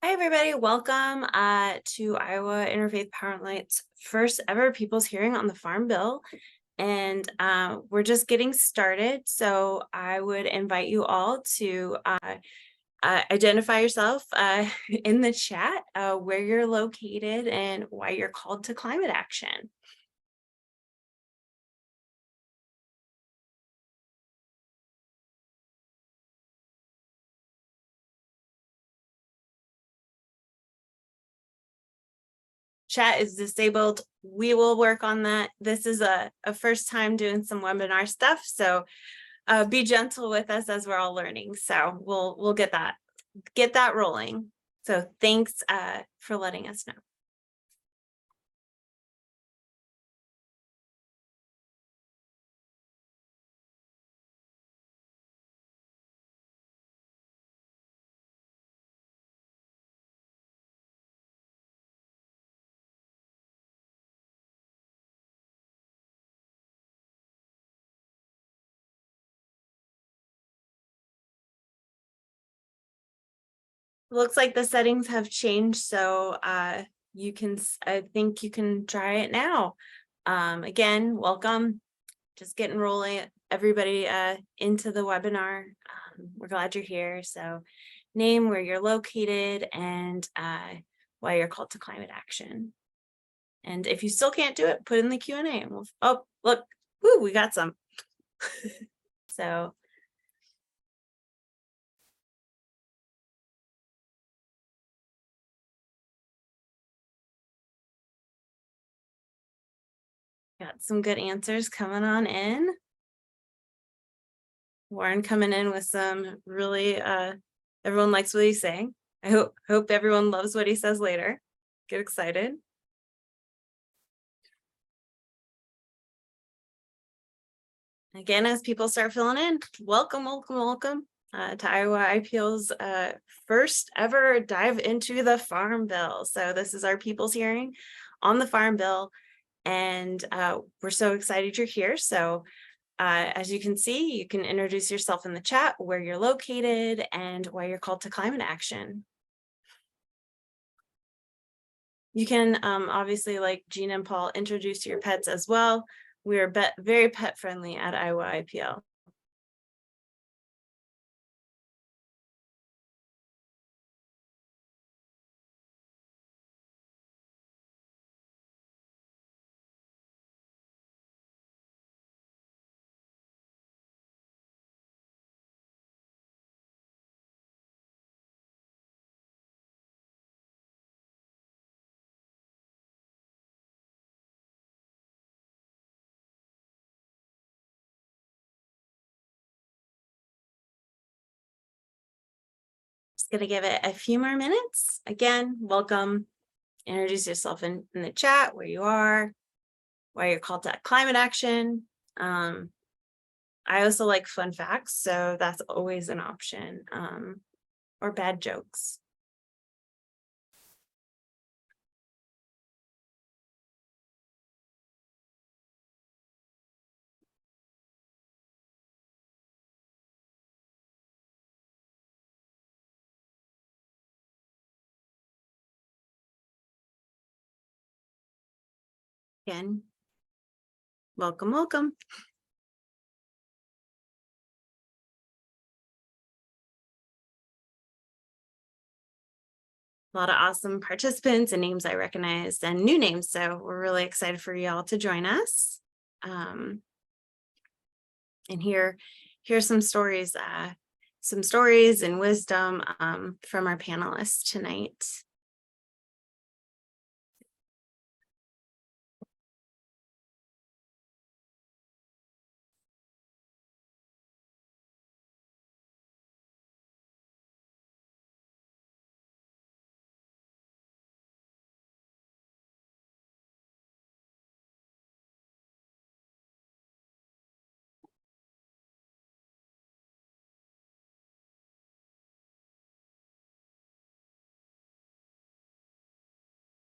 Hi, everybody. Welcome to Iowa Interfaith Power Light's first ever People's Hearing on the Farm Bill. And we're just getting started. So I would invite you all to identify yourself in the chat, where you're located and why you're called to climate action. Chat is disabled. We will work on that. This is a first time doing some webinar stuff. So be gentle with us as we're all learning. So we'll get that rolling. So thanks for letting us know. Looks like the settings have changed, so I think you can try it now. Again, welcome. Just getting rolling everybody into the webinar. We're glad you're here. So name, where you're located, and why you're called to climate action. And if you still can't do it, put in the Q&A and we'll, oh, look, woo, we got some. So got some good answers coming on in. Warren coming in with some really, everyone likes what he's saying. I hope everyone loves what he says later. Get excited. Again, as people start filling in, welcome to Iowa IPL's first ever dive into the Farm Bill. So this is our People's Hearing on the Farm Bill, and we're so excited you're here. So as you can see, you can introduce yourself in the chat, where you're located, and why you're called to climate action. You can obviously, like Jean and Paul, introduce your pets as well. We're very pet friendly at Iowa IPL. Just gonna give it a few more minutes. Again, welcome. Introduce yourself in the chat, where you are, why you're called to climate action. I also like fun facts, so that's always an option, or bad jokes. Again, welcome. A lot of awesome participants and names I recognized, and new names. So we're really excited for y'all to join us. And here's some stories and wisdom from our panelists tonight.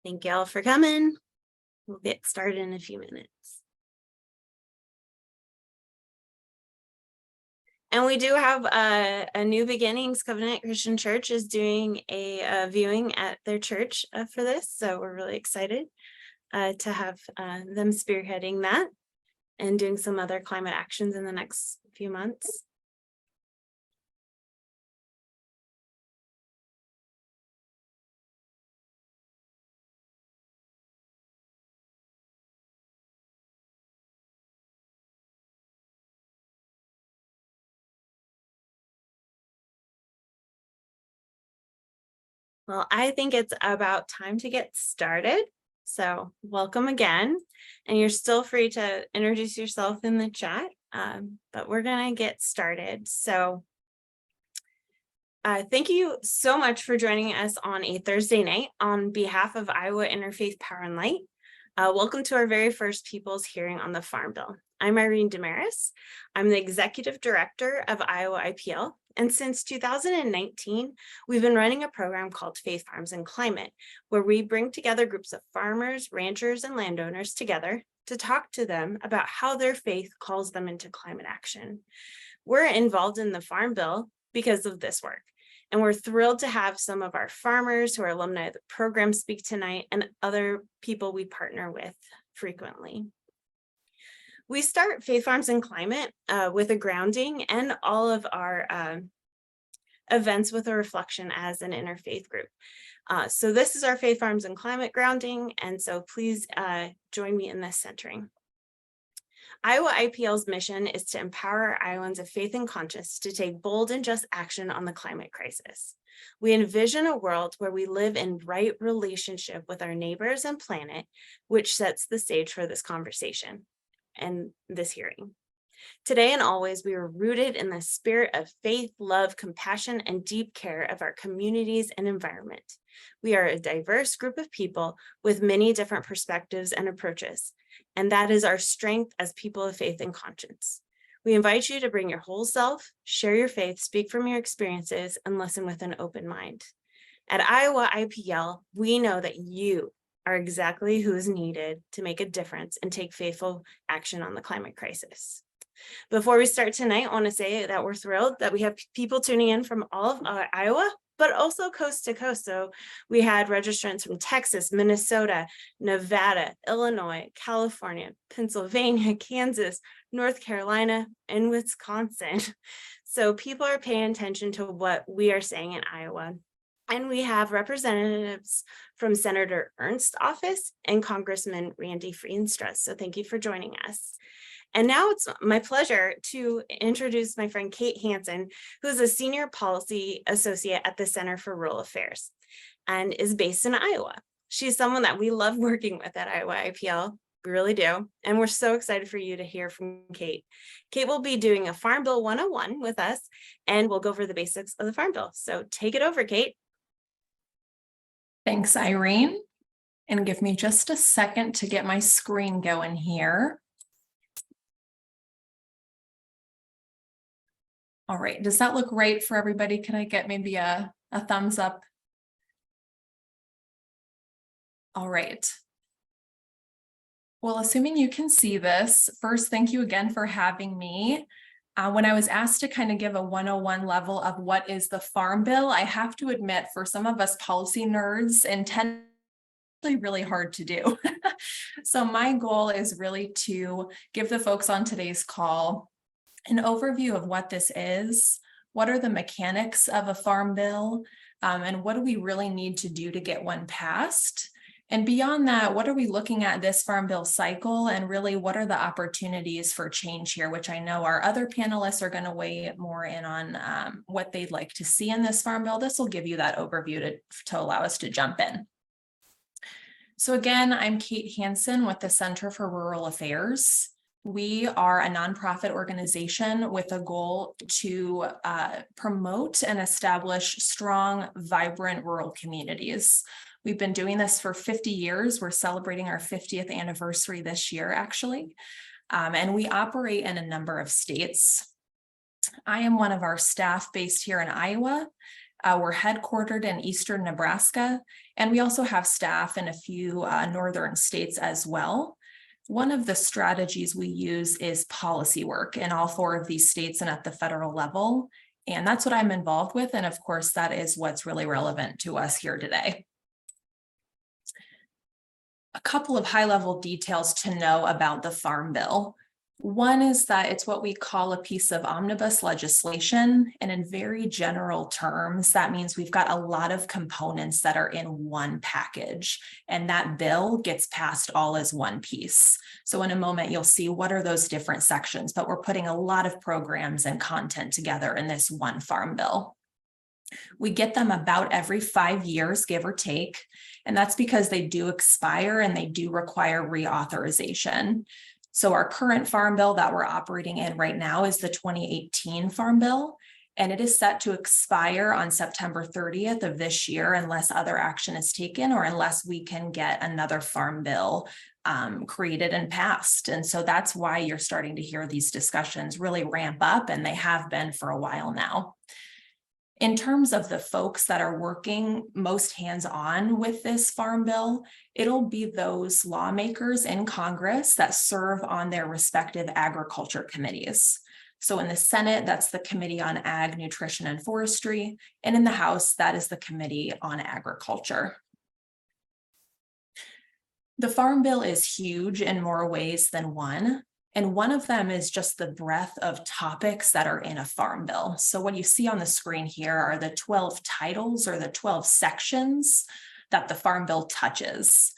Thank y'all for coming. We'll get started in a few minutes. And we do have a New Beginnings Covenant Christian Church is doing a viewing at their church for this. So we're really excited to have them spearheading that and doing some other climate actions in the next few months. Well, I think it's about time to get started. So welcome again. And you're still free to introduce yourself in the chat, but we're going to get started. So thank you so much for joining us on a Thursday night on behalf of Iowa Interfaith Power Light. Welcome to our very first People's Hearing on the Farm Bill. I'm Irene Damaris. I'm the Executive Director of Iowa IPL. And since 2019, we've been running a program called Faith Farms and Climate, where we bring together groups of farmers, ranchers, and landowners together to talk to them about how their faith calls them into climate action. We're involved in the Farm Bill because of this work. And we're thrilled to have some of our farmers who are alumni of the program speak tonight and other people we partner with frequently. We start Faith Farms and Climate with a grounding and all of our events with a reflection as an interfaith group. So this is our Faith Farms and Climate grounding, and so please join me in this centering. Iowa IPL's mission is to empower Iowans of faith and conscience to take bold and just action on the climate crisis. We envision a world where we live in right relationship with our neighbors and planet, which sets the stage for this conversation and this hearing. Today and always, we are rooted in the spirit of faith, love, compassion, and deep care of our communities and environment. We are a diverse group of people with many different perspectives and approaches, and that is our strength as people of faith and conscience. We invite you to bring your whole self, share your faith, speak from your experiences, and listen with an open mind. At Iowa IPL, we know that you are exactly who is needed to make a difference and take faithful action on the climate crisis. Before we start tonight, I want to say that we're thrilled that we have people tuning in from all of Iowa, but also coast to coast. So we had registrants from Texas, Minnesota, Nevada, Illinois, California, Pennsylvania, Kansas, North Carolina, and Wisconsin. So people are paying attention to what we are saying in Iowa. And we have representatives from Senator Ernst's office and Congressman Randy Feenstra. So thank you for joining us. And now it's my pleasure to introduce my friend Kate Hansen, who is a senior policy associate at the Center for Rural Affairs and is based in Iowa. She's someone that we love working with at Iowa IPL. We really do. And we're so excited for you to hear from Kate. Kate will be doing a Farm Bill 101 with us, and we'll go over the basics of the Farm Bill. So take it over, Kate. Thanks, Irene. And give me just a second to get my screen going here. All right, does that look right for everybody? Can I get maybe a thumbs up? All right. Well, assuming you can see this, first, thank you again for having me. When I was asked to kind of give a 101 level of what is the Farm Bill, I have to admit, for some of us policy nerds, intentionally really hard to do. So my goal is really to give the folks on today's call an overview of what this is, what are the mechanics of a Farm Bill, and what do we really need to do to get one passed? And beyond that, what are we looking at this Farm Bill cycle, and really what are the opportunities for change here, which I know our other panelists are going to weigh more in on what they'd like to see in this Farm Bill. This will give you that overview to allow us to jump in. So again, I'm Kate Hansen with the Center for Rural Affairs. We are a nonprofit organization with a goal to promote and establish strong, vibrant rural communities. We've been doing this for 50 years. We're celebrating our 50th anniversary this year, actually. And we operate in a number of states. I am one of our staff based here in Iowa. We're headquartered in eastern Nebraska, and we also have staff in a few northern states as well. One of the strategies we use is policy work in all 4 of these states and at the federal level. And that's what I'm involved with. And of course, that is what's really relevant to us here today. A couple of high-level details to know about the Farm Bill. One is that it's what we call a piece of omnibus legislation, and in very general terms, that means we've got a lot of components that are in one package, and that bill gets passed all as one piece. So in a moment, you'll see what are those different sections, but we're putting a lot of programs and content together in this one Farm Bill. We get them about every 5 years, give or take, and that's because they do expire and they do require reauthorization. So our current Farm Bill that we're operating in right now is the 2018 Farm Bill, and it is set to expire on September 30th of this year unless other action is taken or unless we can get another Farm Bill created and passed. And so that's why you're starting to hear these discussions really ramp up, and they have been for a while now. In terms of the folks that are working most hands-on with this Farm Bill, it'll be those lawmakers in Congress that serve on their respective agriculture committees. So in the Senate, that's the Committee on Ag, Nutrition, and Forestry, and in the House, that is the Committee on Agriculture. The Farm Bill is huge in more ways than one. And one of them is just the breadth of topics that are in a Farm Bill. So what you see on the screen here are the 12 titles or the 12 sections that the Farm Bill touches.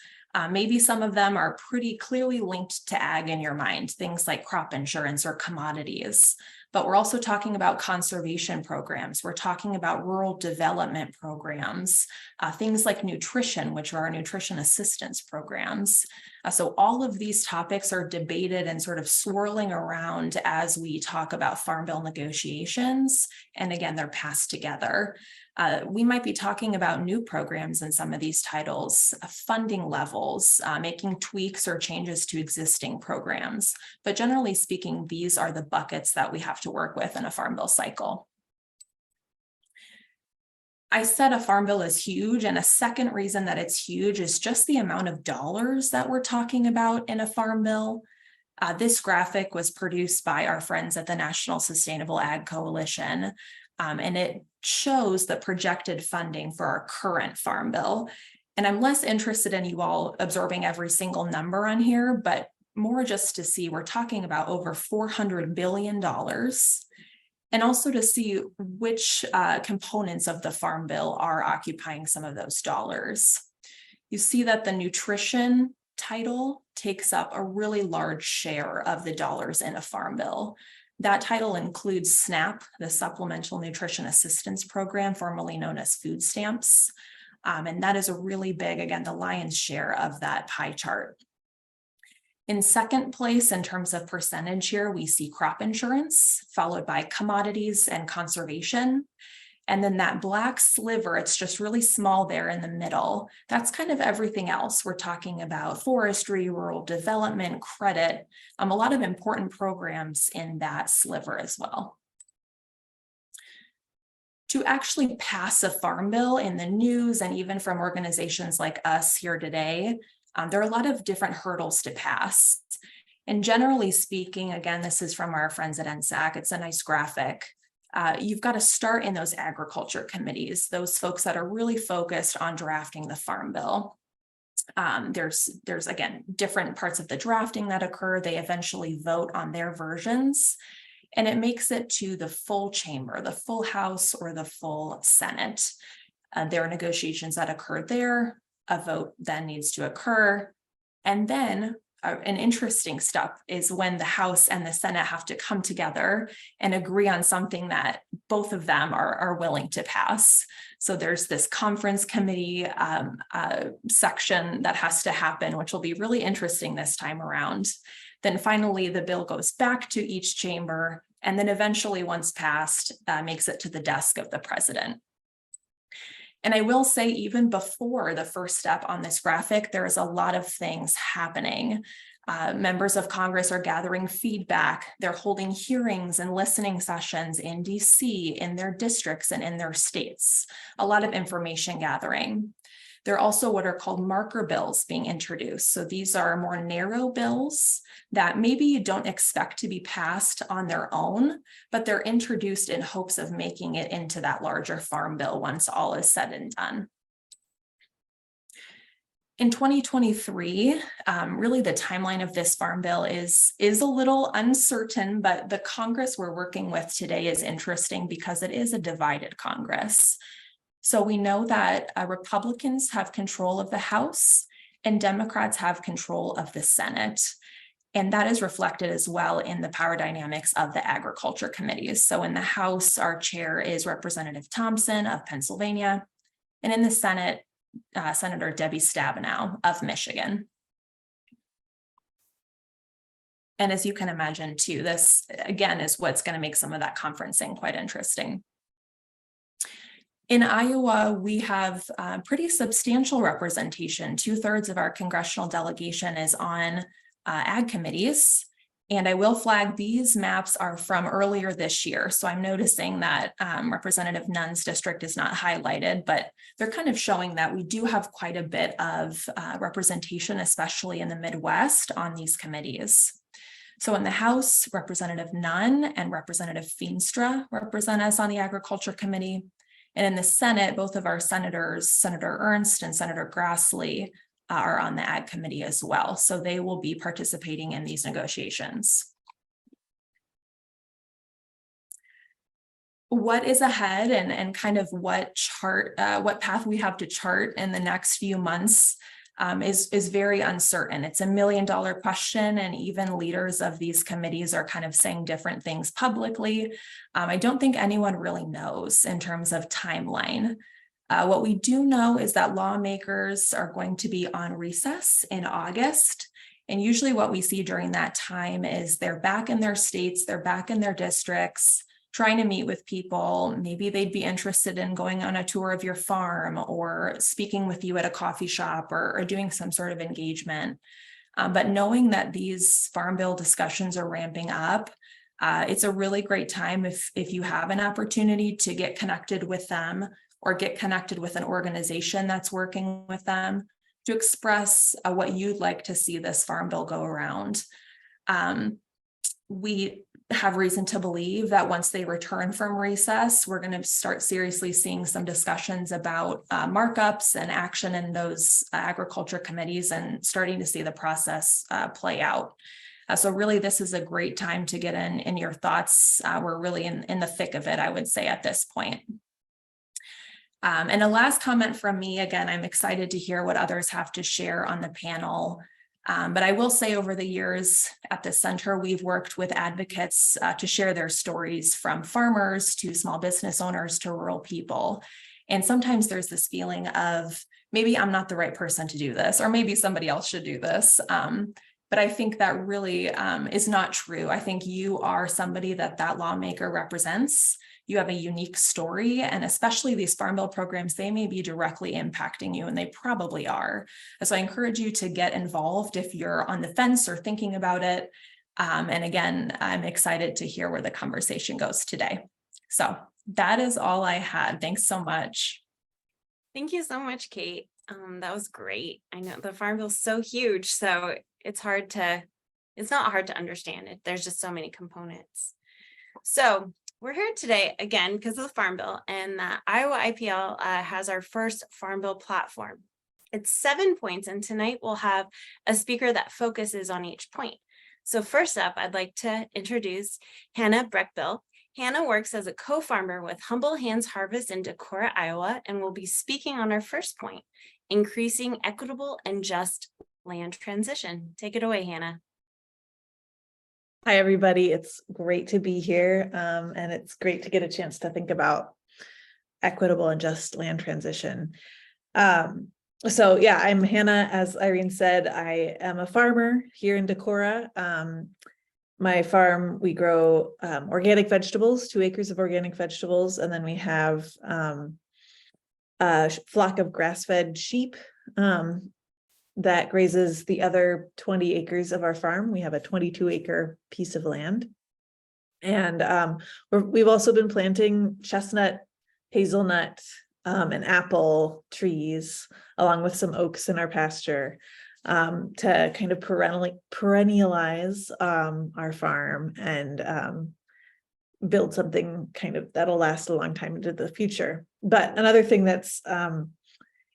Maybe some of them are pretty clearly linked to ag in your mind, things like crop insurance or commodities. But we're also talking about conservation programs. We're talking about rural development programs, things like nutrition, which are our nutrition assistance programs. So all of these topics are debated and sort of swirling around as we talk about Farm Bill negotiations. And again, they're passed together. We might be talking about new programs in some of these titles, funding levels, making tweaks or changes to existing programs. But generally speaking, these are the buckets that we have to work with in a Farm Bill cycle. I said a Farm Bill is huge, and a second reason that it's huge is just the amount of dollars that we're talking about in a Farm Bill. This graphic was produced by our friends at the National Sustainable Ag Coalition, and it shows the projected funding for our current Farm Bill. And I'm less interested in you all absorbing every single number on here, but more just to see we're talking about over $400 billion. And also to see which components of the Farm Bill are occupying some of those dollars. You see that the nutrition title takes up a really large share of the dollars in a Farm Bill. That title includes SNAP, the Supplemental Nutrition Assistance Program, formerly known as food stamps. And that is a really big, again, the lion's share of that pie chart. In second place, in terms of percentage here, we see crop insurance, followed by commodities and conservation. And then that black sliver, it's just really small there in the middle. That's kind of everything else. We're talking about forestry, rural development, credit, a lot of important programs in that sliver as well. To actually pass a Farm Bill in the news and even from organizations like us here today, there are a lot of different hurdles to pass. And generally speaking, again, this is from our friends at NSAC, it's a nice graphic. You've got to start in those agriculture committees, those folks that are really focused on drafting the Farm Bill. There's again, different parts of the drafting that occur. They eventually vote on their versions, and it makes it to the full chamber, the full House or the full Senate. There are negotiations that occur there. A vote then needs to occur. And then an interesting step is when the House and the Senate have to come together and agree on something that both of them are willing to pass. So there's this conference committee section that has to happen, which will be really interesting this time around. Then finally, the bill goes back to each chamber, and then eventually, once passed, makes it to the desk of the president. And I will say, even before the first step on this graphic, there is a lot of things happening. Members of Congress are gathering feedback. They're holding hearings and listening sessions in DC, in their districts, and in their states. A lot of information gathering. There are also what are called marker bills being introduced. So these are more narrow bills that maybe you don't expect to be passed on their own, but they're introduced in hopes of making it into that larger farm bill once all is said and done. In 2023, really the timeline of this farm bill is a little uncertain, but the Congress we're working with today is interesting because it is a divided Congress. So we know that Republicans have control of the House and Democrats have control of the Senate. And that is reflected as well in the power dynamics of the agriculture committees. So in the House, our chair is Representative Thompson of Pennsylvania, and in the Senate, Senator Debbie Stabenow of Michigan. And as you can imagine too, this again is what's going to make some of that conferencing quite interesting. In Iowa, we have pretty substantial representation. 2/3 of our congressional delegation is on ag committees. And I will flag these maps are from earlier this year. So I'm noticing that Representative Nunn's district is not highlighted, but they're kind of showing that we do have quite a bit of representation, especially in the Midwest, on these committees. So in the House, Representative Nunn and Representative Feenstra represent us on the Agriculture Committee. And in the Senate, both of our senators, Senator Ernst and Senator Grassley, are on the Ag Committee as well. So they will be participating in these negotiations. What is ahead and kind of what path we have to chart in the next few months is very uncertain. It's $1 million question, and even leaders of these committees are kind of saying different things publicly. I don't think anyone really knows in terms of timeline. What we do know is that lawmakers are going to be on recess in August. And usually what we see during that time is they're back in their states, they're back in their districts, trying to meet with people. Maybe they'd be interested in going on a tour of your farm or speaking with you at a coffee shop or doing some sort of engagement. But knowing that these farm bill discussions are ramping up, it's a really great time if you have an opportunity to get connected with them or get connected with an organization that's working with them to express what you'd like to see this farm bill go around. We have reason to believe that once they return from recess, we're going to start seriously seeing some discussions about markups and action in those agriculture committees and starting to see the process play out. So really, this is a great time to get in your thoughts. We're really in the thick of it, I would say, at this point. And a last comment from me, again, I'm excited to hear what others have to share on the panel. But I will say over the years at the center, we've worked with advocates to share their stories, from farmers to small business owners to rural people. And sometimes there's this feeling of maybe I'm not the right person to do this, or maybe somebody else should do this. But I think that really is not true. I think you are somebody that lawmaker represents. You have a unique story, and especially these farm bill programs, they may be directly impacting you, and they probably are. So I encourage you to get involved if you're on the fence or thinking about it. And again, I'm excited to hear where the conversation goes today. So that is all I had. Thanks so much. Thank you so much, Kate. That was great. I know the farm bill is so huge, so it's not hard to understand it. There's just so many components. So we're here today again because of the Farm Bill, and the Iowa IPL has our first Farm Bill platform. It's 7 points, and tonight we'll have a speaker that focuses on each point. So first up, I'd like to introduce Hannah Breckbill. Hannah works as a co-farmer with Humble Hands Harvest in Decorah, Iowa, and will be speaking on our first point, increasing equitable and just land transition. Take it away, Hannah. Hi, everybody. It's great to be here, and it's great to get a chance to think about equitable and just land transition. So yeah, I'm Hannah. As Irene said, I am a farmer here in Decorah. My farm, we grow organic vegetables, 2 acres of organic vegetables, and then we have a flock of grass-fed sheep that grazes the other 20 acres of our farm. We have a 22-acre piece of land. And we've also been planting chestnut, hazelnut, and apple trees, along with some oaks in our pasture, to kind of perennialize our farm and build something kind of that'll last a long time into the future. But another thing that's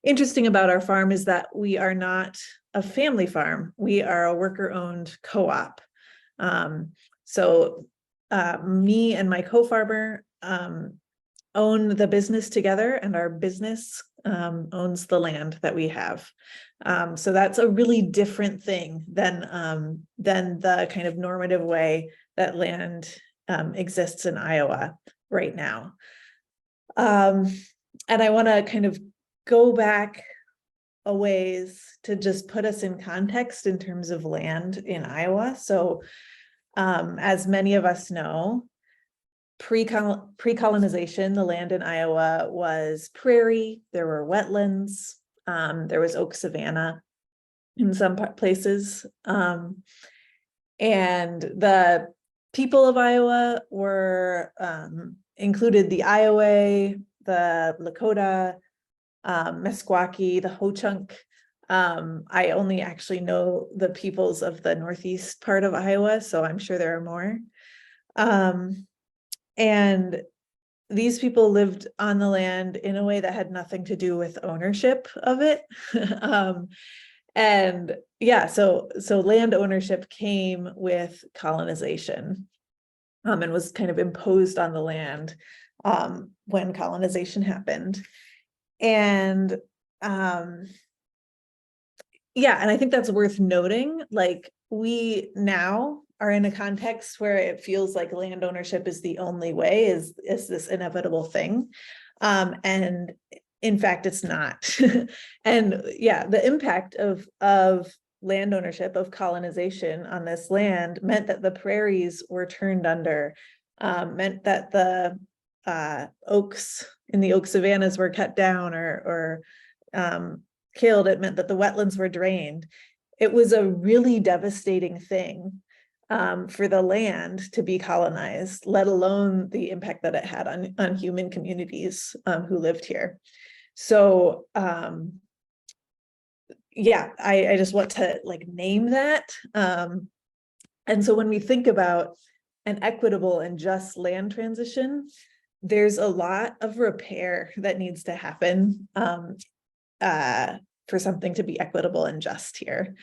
interesting about our farm is that we are not a family farm. We are a worker-owned co-op. So me and my co-farmer own the business together, and our business owns the land that we have. So that's a really different thing than the kind of normative way that land exists in Iowa right now. And I want to kind of go back a ways to just put us in context in terms of land in Iowa. So as many of us know, pre-colonization, the land in Iowa was prairie, there were wetlands, there was oak savanna in some places. And the people of Iowa were included the Iowa, the Lakota, Meskwaki, the Ho-Chunk. I only actually know the peoples of the northeast part of Iowa, so I'm sure there are more. And these people lived on the land in a way that had nothing to do with ownership of it. And yeah, so land ownership came with colonization, and was kind of imposed on the land when colonization happened. And yeah, and I think that's worth noting. Like, we now are in a context where it feels like land ownership is the only way, is this inevitable thing. And in fact, it's not. And yeah, the impact of land ownership, of colonization on this land, meant that the prairies were turned under, meant that the oaks in the oak savannas were cut down or killed. It meant that the wetlands were drained. It was a really devastating thing for the land to be colonized, let alone the impact that it had on human communities who lived here. So yeah, I just want to like name that. And so when we think about an equitable and just land transition, there's a lot of repair that needs to happen for something to be equitable and just here.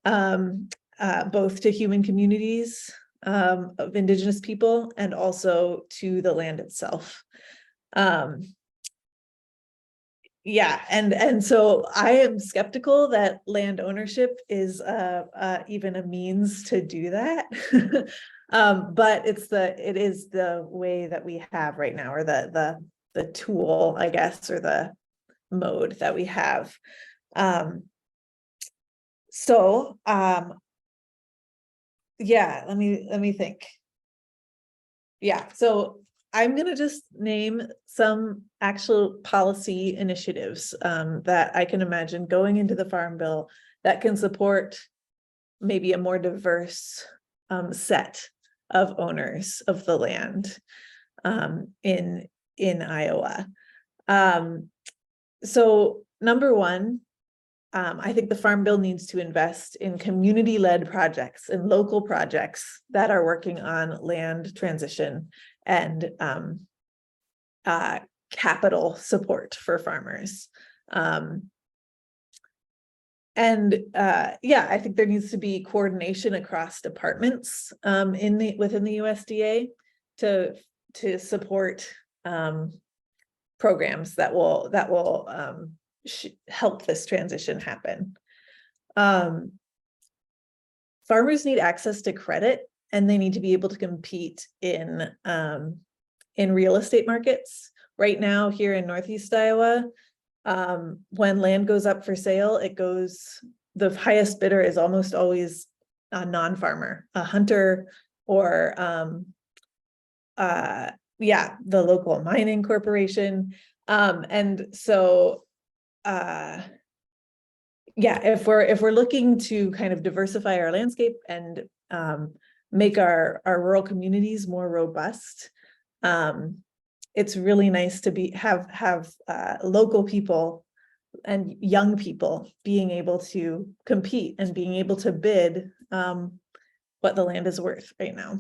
Both to human communities of Indigenous people and also to the land itself. Yeah, and so I am skeptical that land ownership is even a means to do that. But it is the way that we have right now, or the tool, I guess, or the mode that we have. Yeah, let me think. Yeah, so I'm gonna just name some actual policy initiatives that I can imagine going into the Farm Bill that can support maybe a more diverse set of owners of the land in Iowa. So number one, I think the Farm Bill needs to invest in community-led projects and local projects that are working on land transition and capital support for farmers. Yeah, I think there needs to be coordination across departments within the USDA to support programs that will help this transition happen. Farmers need access to credit, and they need to be able to compete in real estate markets. Right now, here in Northeast Iowa, when land goes up for sale, the highest bidder is almost always a non-farmer, a hunter, or the local mining corporation. And so if we're looking to kind of diversify our landscape and make our rural communities more robust, it's really nice to have local people and young people being able to compete and being able to bid what the land is worth right now.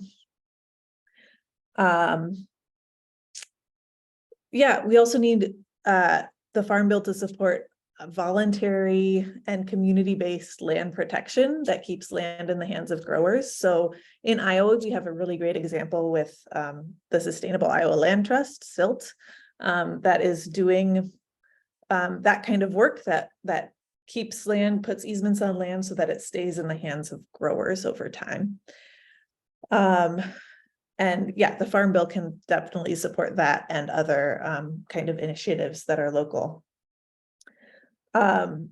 Yeah, we also need the Farm Bill to support voluntary and community-based land protection that keeps land in the hands of growers. So in Iowa, we have a really great example with the Sustainable Iowa Land Trust, SILT, that is doing that kind of work that keeps land, puts easements on land so that it stays in the hands of growers over time. And yeah, the Farm Bill can definitely support that and other kind of initiatives that are local. The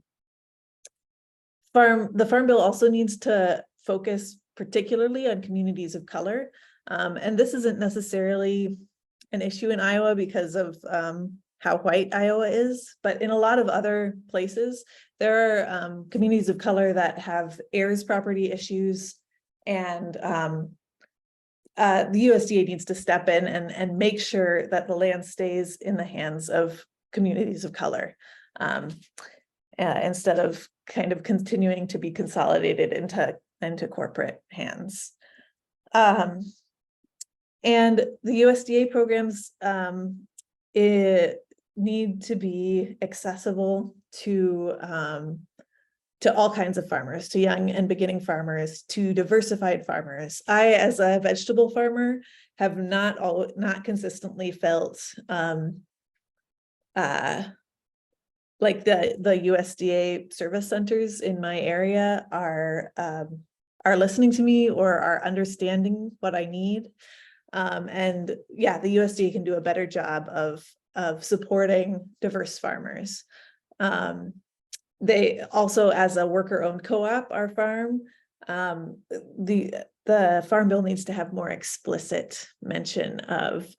Farm Bill also needs to focus particularly on communities of color. And this isn't necessarily an issue in Iowa because of how white Iowa is, but in a lot of other places, there are communities of color that have heirs property issues, and the USDA needs to step in and make sure that the land stays in the hands of communities of color, instead of kind of continuing to be consolidated into corporate hands. And the USDA programs need to be accessible to all kinds of farmers, to young and beginning farmers, to diversified farmers. I, as a vegetable farmer, have not consistently felt like the USDA service centers in my area are listening to me or are understanding what I need. And yeah, the USDA can do a better job of supporting diverse farmers. They also, as a worker-owned co-op, our farm, the Farm Bill needs to have more explicit mention of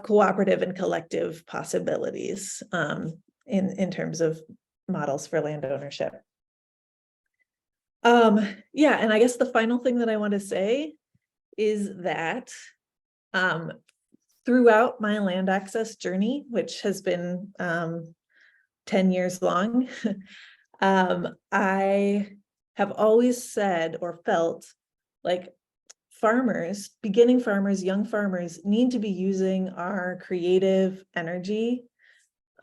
cooperative and collective possibilities in terms of models for land ownership. Yeah, and I guess the final thing that I want to say is that throughout my land access journey, which has been 10 years long, I have always said or felt like farmers, beginning farmers, young farmers need to be using our creative energy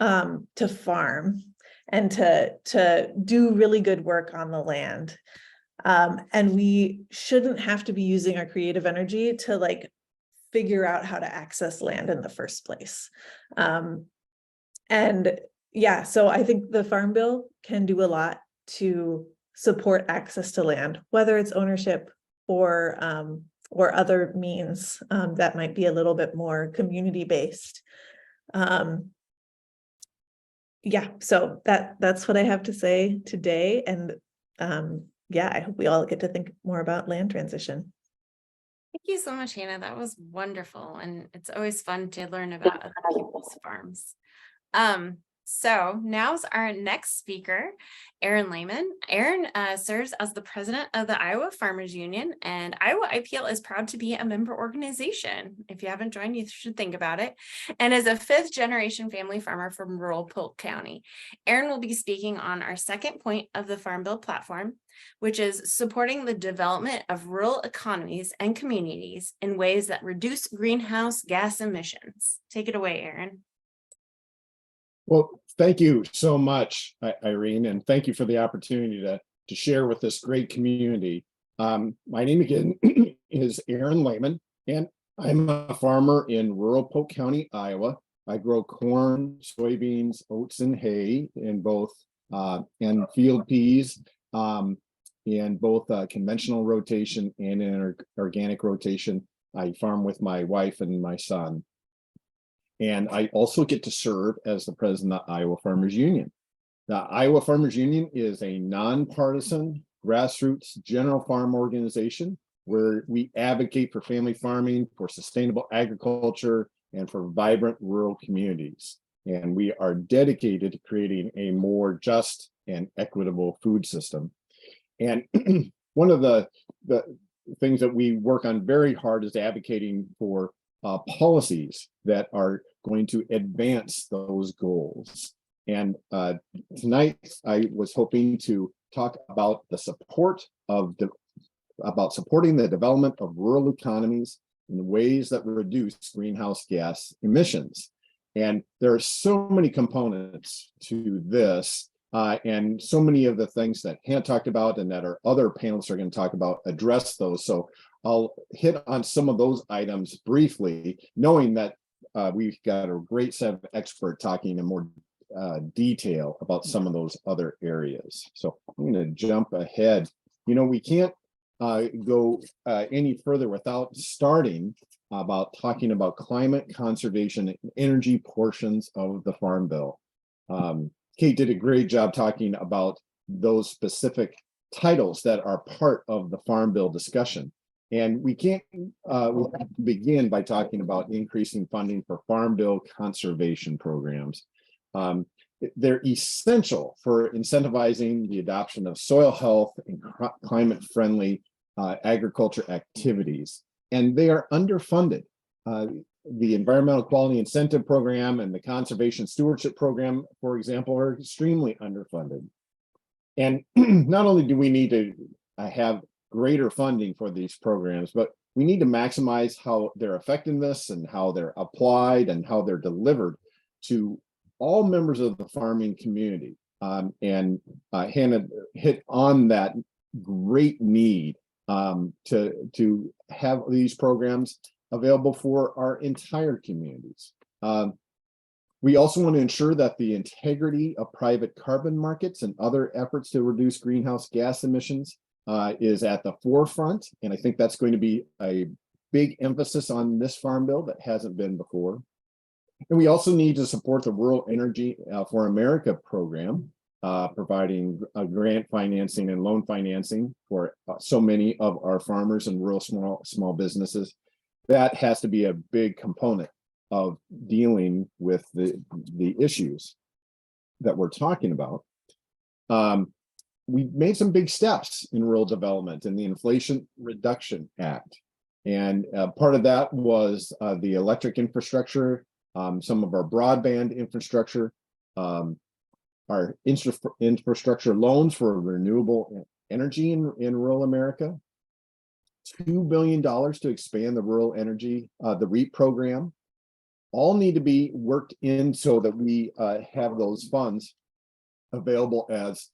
to farm and to do really good work on the land. And we shouldn't have to be using our creative energy to like figure out how to access land in the first place. And yeah, so I think the Farm Bill can do a lot to support access to land, whether it's ownership or other means that might be a little bit more community-based. Yeah, so that's what I have to say today. And yeah, I hope we all get to think more about land transition. Thank you so much, Hannah. That was wonderful. And it's always fun to learn about other people's farms. So now's our next speaker, Aaron Lehman. Aaron serves as the president of the Iowa Farmers Union, and Iowa IPL is proud to be a member organization. If you haven't joined, you should think about it. And is a fifth-generation family farmer from rural Polk County. Aaron will be speaking on our second point of the Farm Bill platform, which is supporting the development of rural economies and communities in ways that reduce greenhouse gas emissions. Take it away, Aaron. Well, thank you so much, Irene, and thank you for the opportunity to share with this great community. My name again is Aaron Lehman, and I'm a farmer in rural Polk County, Iowa. I grow corn, soybeans, oats, and hay in both, and field peas in both conventional rotation and in organic rotation. I farm with my wife and my son. And I also get to serve as the president of the Iowa Farmers Union. The Iowa Farmers Union is a nonpartisan grassroots general farm organization where we advocate for family farming, for sustainable agriculture, and for vibrant rural communities. And we are dedicated to creating a more just and equitable food system. And one of the things that we work on very hard is advocating for policies that are going to advance those goals. And tonight I was hoping to talk about the support of about supporting the development of rural economies in ways that reduce greenhouse gas emissions. And there are so many components to this, and so many of the things that Hannah talked about and that our other panelists are going to talk about address those. So I'll hit on some of those items briefly, knowing that we've got a great set of experts talking in more detail about some of those other areas. So I'm going to jump ahead. You know, we can't go any further without starting about talking about climate conservation and energy portions of the Farm Bill. Kate did a great job talking about those specific titles that are part of the Farm Bill discussion. And we can't we'll begin by talking about increasing funding for Farm Bill conservation programs. They're essential for incentivizing the adoption of soil health and climate-friendly agriculture activities, and they are underfunded. The Environmental Quality Incentive Program and the Conservation Stewardship Program, for example, are extremely underfunded. And not only do we need to have greater funding for these programs, but we need to maximize how their effectiveness and how they're applied and how they're delivered to all members of the farming community. And Hannah hit on that great need to have these programs available for our entire communities. We also want to ensure that the integrity of private carbon markets and other efforts to reduce greenhouse gas emissions is at the forefront. And I think that's going to be a big emphasis on this Farm Bill that hasn't been before. And we also need to support the Rural Energy for America program, providing grant financing and loan financing for so many of our farmers and rural small businesses. That has to be a big component of dealing with the issues that we're talking about. We made some big steps in rural development in the Inflation Reduction Act. And part of that was the electric infrastructure, some of our broadband infrastructure, our infrastructure loans for renewable energy in rural America, $2 billion to expand the rural energy, the REAP program, all need to be worked in so that we have those funds available as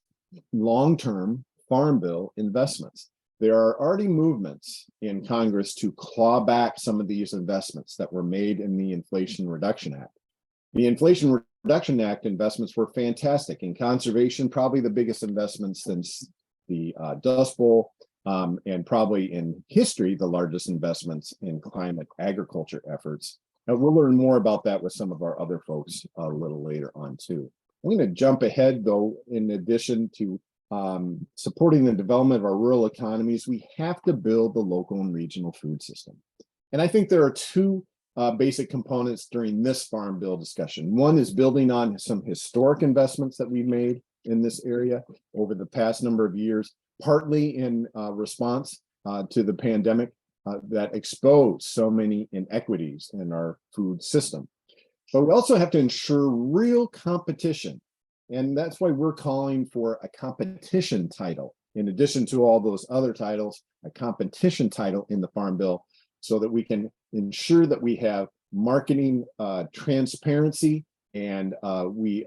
long-term Farm Bill investments. There are already movements in Congress to claw back some of these investments that were made in the Inflation Reduction Act. The Inflation Reduction Act investments were fantastic. In conservation, probably the biggest investments since the Dust Bowl, and probably in history, the largest investments in climate agriculture efforts. And we'll learn more about that with some of our other folks a little later on too. I'm going to jump ahead though, in addition to supporting the development of our rural economies, we have to build the local and regional food system. And I think there are two basic components during this Farm Bill discussion. One is building on some historic investments that we've made in this area over the past number of years, partly in response to the pandemic that exposed so many inequities in our food system. But we also have to ensure real competition. And that's why we're calling for a competition title, in addition to all those other titles, a competition title in the Farm Bill, so that we can ensure that we have marketing transparency and we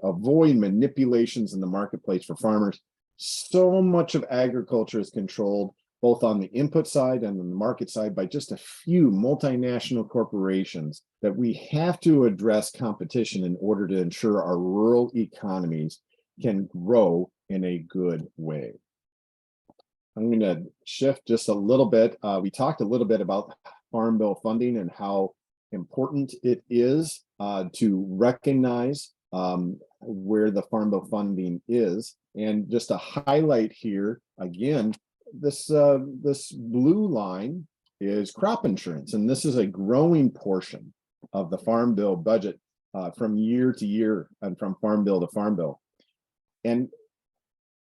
avoid manipulations in the marketplace for farmers. So much of agriculture is controlled both on the input side and on the market side by just a few multinational corporations that we have to address competition in order to ensure our rural economies can grow in a good way. I'm going to shift just a little bit. We talked a little bit about Farm Bill funding and how important it is to recognize where the Farm Bill funding is. And just to highlight here again, this blue line is crop insurance, and this is a growing portion of the Farm Bill budget from year to year and from Farm Bill to Farm Bill. And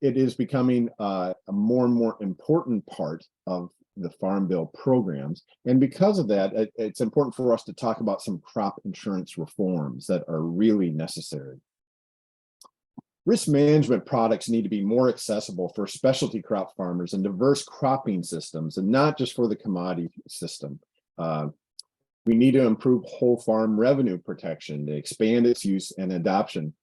it is becoming a more and more important part of the Farm Bill programs. And because of that, it's important for us to talk about some crop insurance reforms that are really necessary. Risk management products need to be more accessible for specialty crop farmers and diverse cropping systems, and not just for the commodity system. We need to improve whole farm revenue protection to expand its use and adoption.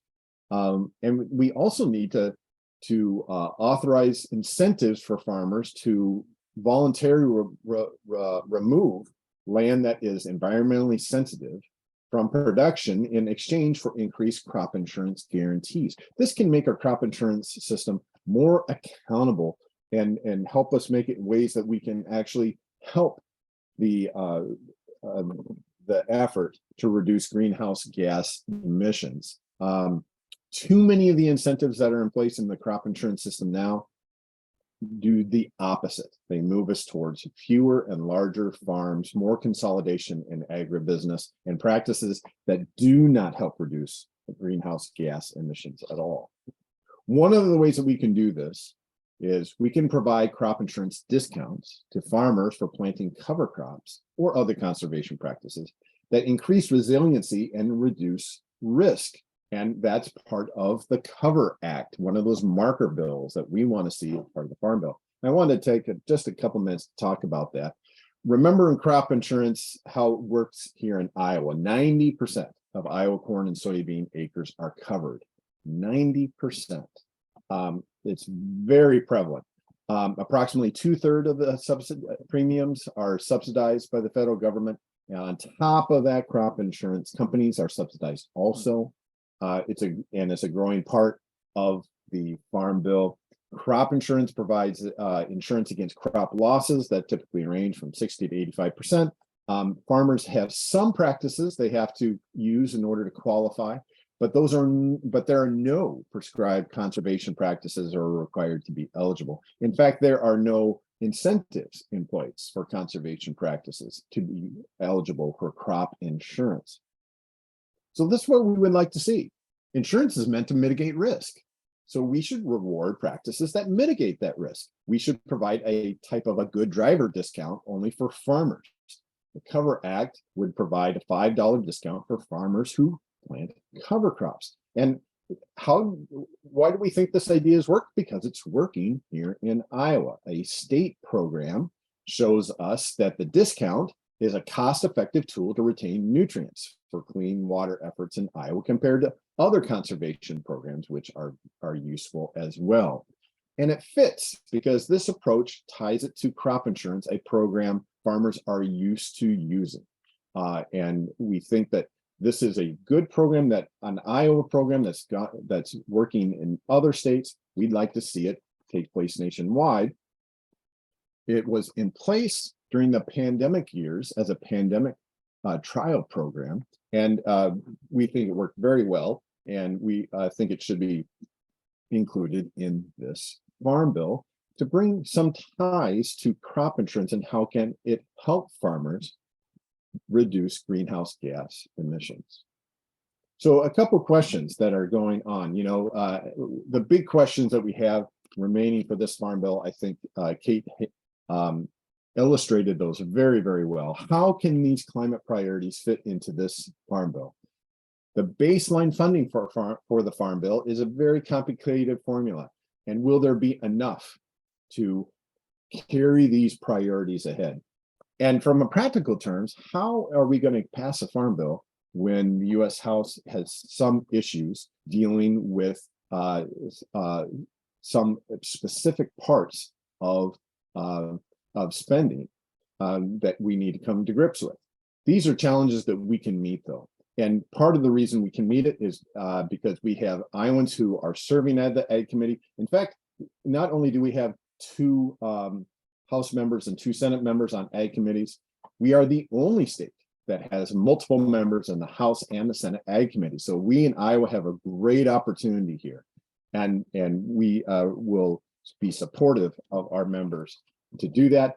And we also need to authorize incentives for farmers to voluntarily remove land that is environmentally sensitive from production in exchange for increased crop insurance guarantees. This can make our crop insurance system more accountable and help us make it in ways that we can actually help the effort to reduce greenhouse gas emissions. Too many of the incentives that are in place in the crop insurance system now do the opposite. They move us towards fewer and larger farms, more consolidation in agribusiness, and practices that do not help reduce greenhouse gas emissions at all. One of the ways that we can do this is we can provide crop insurance discounts to farmers for planting cover crops or other conservation practices that increase resiliency and reduce risk. And that's part of the Cover Act, one of those marker bills that we want to see as part of the Farm Bill. I wanted to take just a couple minutes to talk about that. Remember in crop insurance, how it works here in Iowa, 90% of Iowa corn and soybean acres are covered, 90%. It's very prevalent. Approximately 2/3 of the premiums are subsidized by the federal government. And on top of that, crop insurance companies are subsidized also. It's a growing part of the Farm Bill. Crop insurance provides insurance against crop losses that typically range from 60 to 85%. Farmers have some practices they have to use in order to qualify, but there are no prescribed conservation practices are required to be eligible. In fact, there are no incentives in place for conservation practices to be eligible for crop insurance. So this is what we would like to see. Insurance is meant to mitigate risk. So we should reward practices that mitigate that risk. We should provide a type of a good driver discount only for farmers. The Cover Act would provide a $5 discount for farmers who plant cover crops. And why do we think this idea has worked? Because it's working here in Iowa. A state program shows us that the discount is a cost-effective tool to retain nutrients for clean water efforts in Iowa compared to other conservation programs, which are useful as well. And it fits because this approach ties it to crop insurance, a program farmers are used to using. And we think that this is a good program, that an Iowa program that's working in other states. We'd like to see it take place nationwide. It was in place during the pandemic years as a pandemic trial program. And we think it worked very well. And we think it should be included in this Farm Bill to bring some ties to crop insurance and how can it help farmers reduce greenhouse gas emissions. So a couple of questions that are going on. The big questions that we have remaining for this Farm Bill, I think Kate illustrated those very, very well. How can these climate priorities fit into this Farm Bill? The baseline funding for the Farm Bill is a very complicated formula. And will there be enough to carry these priorities ahead? And from a practical terms, how are we going to pass a Farm Bill when the U.S. House has some issues dealing with some specific parts of spending that we need to come to grips with? These are challenges that we can meet, though. And part of the reason we can meet it is because we have Iowans who are serving at the Ag Committee. In fact, not only do we have 2 House members and 2 Senate members on Ag Committees, we are the only state that has multiple members in the House and the Senate Ag Committee. So we in Iowa have a great opportunity here. And we will be supportive of our members to do that.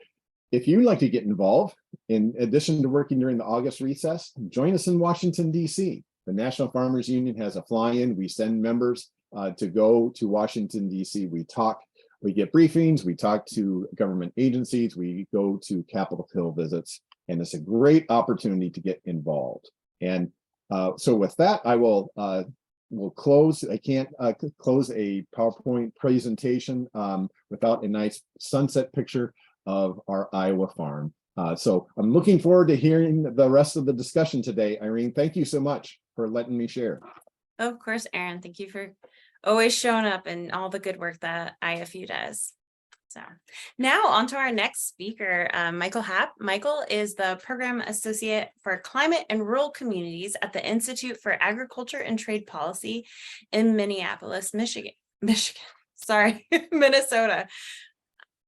If you'd like to get involved, in addition to working during the August recess, join us in Washington, D.C. The National Farmers Union has a fly-in. We send members to go to Washington, D.C. We get briefings, we talk to government agencies, we go to Capitol Hill visits, and it's a great opportunity to get involved. And so with that, I will close. I can't close a PowerPoint presentation without a nice sunset picture of our Iowa farm. So I'm looking forward to hearing the rest of the discussion today. Irene, thank you so much for letting me share. Of course, Aaron, thank you for always showing up and all the good work that IFU does. So now on to our next speaker, Michael Happ. Michael is the Program Associate for Climate and Rural Communities at the Institute for Agriculture and Trade Policy in Minneapolis, Minnesota.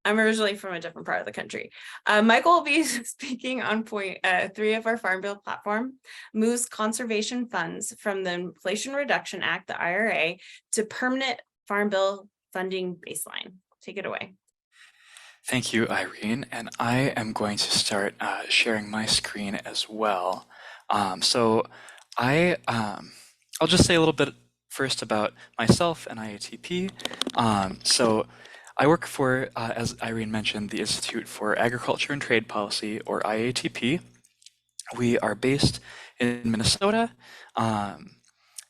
I'm originally from a different part of the country. Michael will be speaking on point 3 of our Farm Bill platform, moves conservation funds from the Inflation Reduction Act, the IRA, to permanent Farm Bill funding baseline. Take it away. Thank you, Irene. And I am going to start sharing my screen as well. I'll just say a little bit first about myself and IATP. So I work for, as Irene mentioned, the Institute for Agriculture and Trade Policy, or IATP. We are based in Minnesota,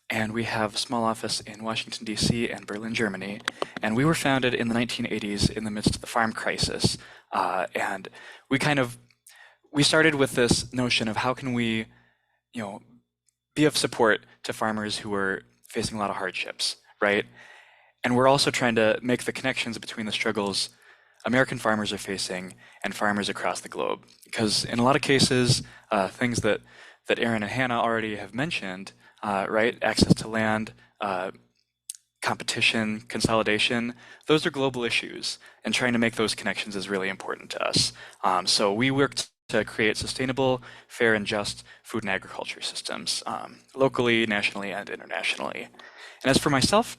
and we have a small office in Washington, D.C. and Berlin, Germany. And we were founded in the 1980s in the midst of the farm crisis. And we started with this notion of how can we, be of support to farmers who were facing a lot of hardships, right? And we're also trying to make the connections between the struggles American farmers are facing and farmers across the globe. Because in a lot of cases, things that Aaron and Hannah already have mentioned, right, access to land, competition, consolidation, those are global issues, and trying to make those connections is really important to us. So we worked to create sustainable, fair, and just food and agriculture systems, locally, nationally, and internationally. And as for myself,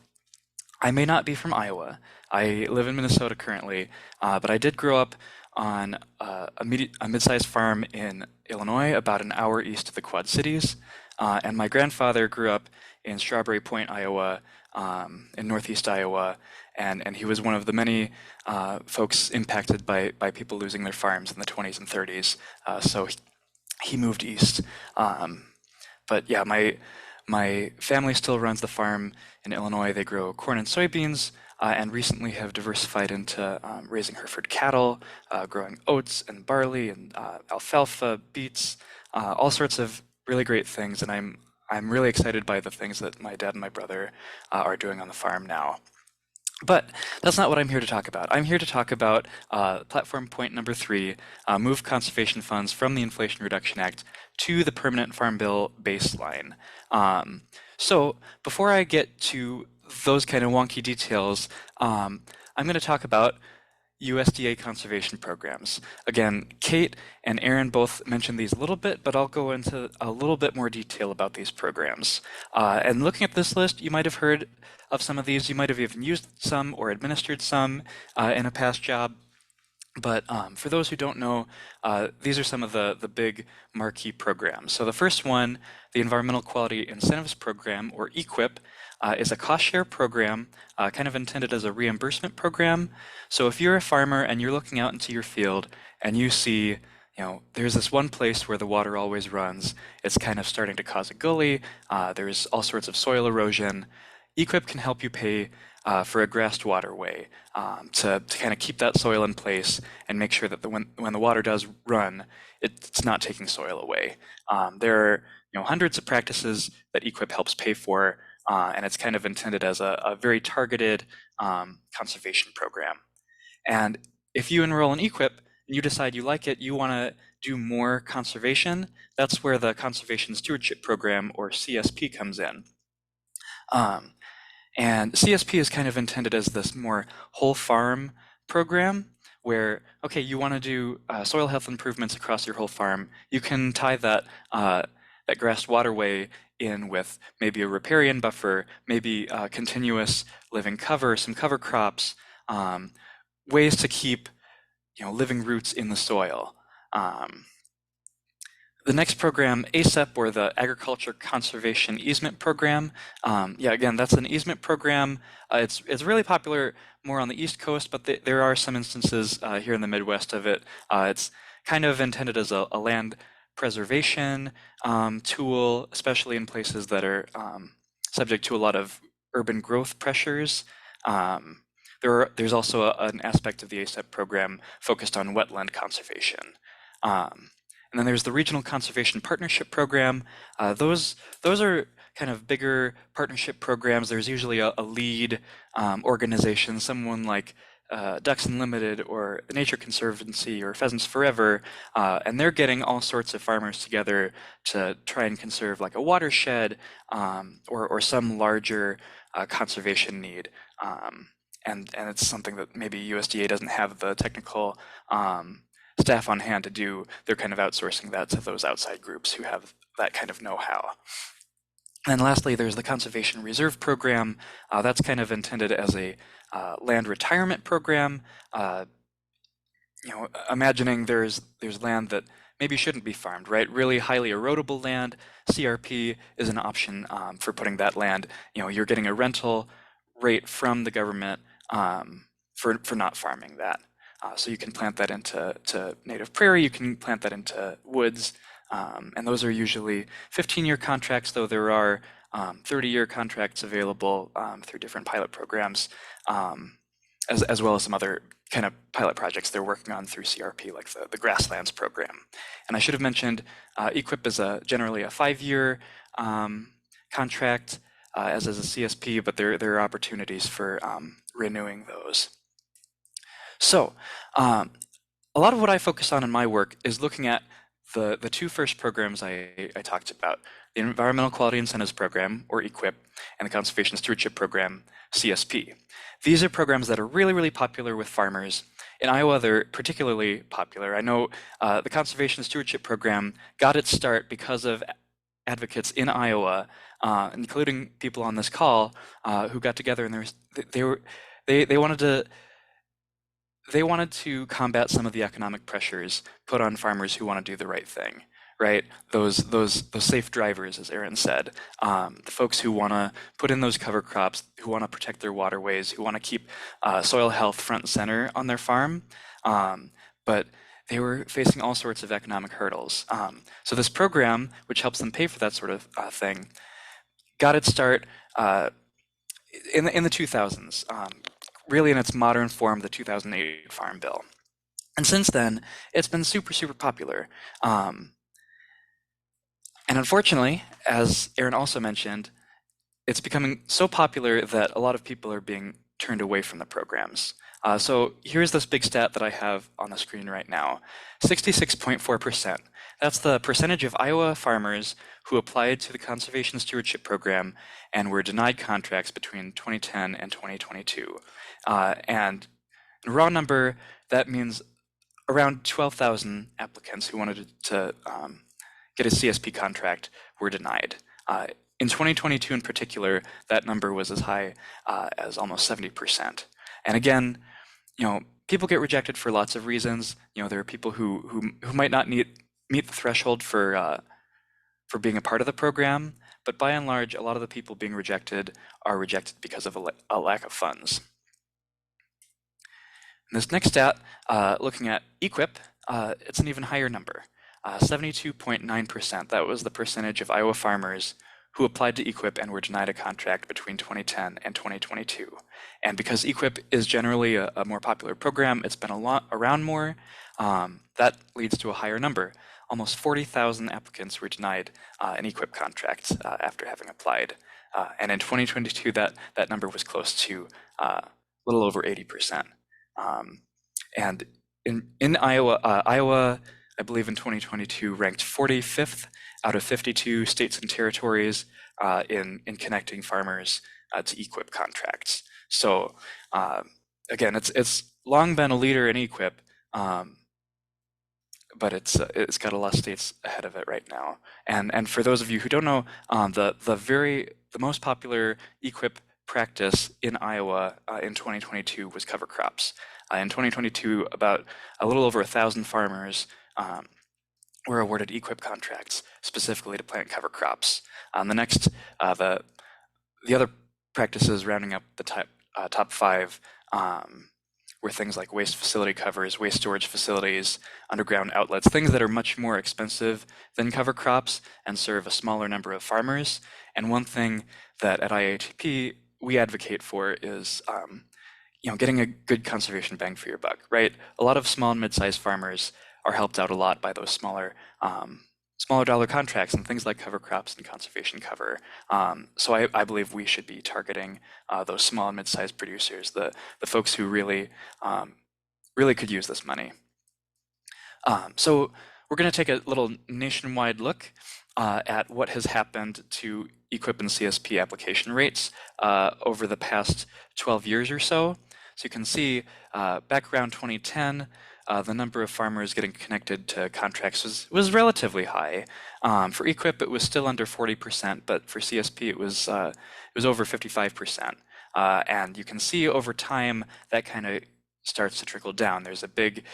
I may not be from Iowa. I live in Minnesota currently, but I did grow up on a mid-sized farm in Illinois, about an hour east of the Quad Cities. And my grandfather grew up in Strawberry Point, Iowa, in northeast Iowa, and he was one of the many folks impacted by people losing their farms in the 20s and 30s. So he moved east. But yeah, my family still runs the farm in Illinois. They grow corn and soybeans, and recently have diversified into raising Hereford cattle, growing oats and barley and alfalfa, beets, all sorts of really great things. And I'm really excited by the things that my dad and my brother are doing on the farm now. But that's not what I'm here to talk about. I'm here to talk about platform point number 3, move conservation funds from the Inflation Reduction Act to the permanent Farm Bill baseline. So before I get to those kind of wonky details, I'm going to talk about USDA conservation programs. Again, Kate and Aaron both mentioned these a little bit, but I'll go into a little bit more detail about these programs. And looking at this list, you might have heard of some of these. You might have even used some or administered some in a past job. But for those who don't know, these are some of the big marquee programs. So the first one, the Environmental Quality Incentives Program, or EQIP, is a cost share program kind of intended as a reimbursement program. So if you're a farmer and you're looking out into your field and you see, there's this one place where the water always runs, it's kind of starting to cause a gully, there's all sorts of soil erosion, EQIP can help you pay for a grassed waterway to kind of keep that soil in place and make sure that when the water does run, it's not taking soil away. There are hundreds of practices that EQIP helps pay for, and it's kind of intended as a very targeted conservation program. And if you enroll in EQIP and you decide you like it, you want to do more conservation, that's where the Conservation Stewardship Program, or CSP, comes in. And CSP is kind of intended as this more whole farm program where, okay, you want to do soil health improvements across your whole farm. You can tie that grassed waterway in with maybe a riparian buffer, maybe continuous living cover, some cover crops, ways to keep living roots in the soil. The next program, ASEP, or the Agriculture Conservation Easement Program. Yeah, again, that's an easement program. It's really popular more on the East Coast, but there are some instances here in the Midwest of it. It's kind of intended as a land preservation tool, especially in places that are subject to a lot of urban growth pressures. There's also an aspect of the ASEP program focused on wetland conservation. And then there's the Regional Conservation Partnership Program. Those are kind of bigger partnership programs. There's usually a lead organization, someone like Ducks Unlimited or the Nature Conservancy or Pheasants Forever, and they're getting all sorts of farmers together to try and conserve like a watershed or some larger conservation need. And it's something that maybe USDA doesn't have the technical staff on hand to do. They're kind of outsourcing that to those outside groups who have that kind of know-how. And lastly, there's the Conservation Reserve Program. That's kind of intended as a land retirement program. Imagining there's land that maybe shouldn't be farmed, right? Really highly erodible land. CRP is an option for putting that land. You're getting a rental rate from the government for not farming that. So you can plant that into native prairie, you can plant that into woods, and those are usually 15-year contracts, though there are 30-year contracts available through different pilot programs, as well as some other kind of pilot projects they're working on through CRP, like the Grasslands program. And I should have mentioned, EQIP is generally a 5-year contract, as is a CSP, but there are opportunities for renewing those. So a lot of what I focus on in my work is looking at the two first programs I talked about, the Environmental Quality Incentives Program, or EQIP, and the Conservation Stewardship Program, CSP. These are programs that are really, really popular with farmers. In Iowa, they're particularly popular. I know the Conservation Stewardship Program got its start because of advocates in Iowa, including people on this call, who got together and they wanted to combat some of the economic pressures put on farmers who want to do the right thing, right? Those safe drivers, as Aaron said, the folks who want to put in those cover crops, who want to protect their waterways, who want to keep soil health front and center on their farm, but they were facing all sorts of economic hurdles. So this program, which helps them pay for that sort of thing, got its start in the 2000s. Really in its modern form, the 2008 Farm Bill. And since then, it's been super, super popular. And unfortunately, as Aaron also mentioned, it's becoming so popular that a lot of people are being turned away from the programs. So here's this big stat that I have on the screen right now, 66.4%. That's the percentage of Iowa farmers who applied to the Conservation Stewardship Program and were denied contracts between 2010 and 2022. And in raw number, that means around 12,000 applicants who wanted to get a CSP contract were denied. In 2022 in particular, that number was as high as almost 70%. And again, people get rejected for lots of reasons. There are people who might not meet the threshold for being a part of the program, but by and large, a lot of the people being rejected are rejected because of a lack of funds. And this next stat, looking at EQIP, it's an even higher number, 72.9%. That was the percentage of Iowa farmers who applied to EQIP and were denied a contract between 2010 and 2022. And because EQIP is generally a more popular program, it's been around more, that leads to a higher number. Almost 40,000 applicants were denied an EQIP contract after having applied. And in 2022, that number was close to a little over 80%. And in Iowa, I believe in 2022, ranked 45th out of 52 states and territories in connecting farmers to EQIP contracts. So again, it's long been a leader in EQIP, but it's got a lot of states ahead of it right now. And for those of you who don't know, the most popular EQIP practice in Iowa in 2022 was cover crops. In 2022, about a little over 1,000 farmers were awarded EQIP contracts specifically to plant cover crops. The other practices rounding up the top 5 were things like waste facility covers, waste storage facilities, underground outlets, things that are much more expensive than cover crops and serve a smaller number of farmers. And one thing that at IATP we advocate for is getting a good conservation bang for your buck, right? A lot of small and mid-sized farmers are helped out a lot by those smaller dollar contracts and things like cover crops and conservation cover. So I believe we should be targeting those small and mid-sized producers, the folks who really could use this money. So we're going to take a little nationwide look at what has happened to EQIP and CSP application rates over the past 12 years or so. So you can see back around 2010, the number of farmers getting connected to contracts was relatively high. For EQIP, it was still under 40%, but for CSP, it was over 55%. And you can see over time that kind of starts to trickle down. There's a big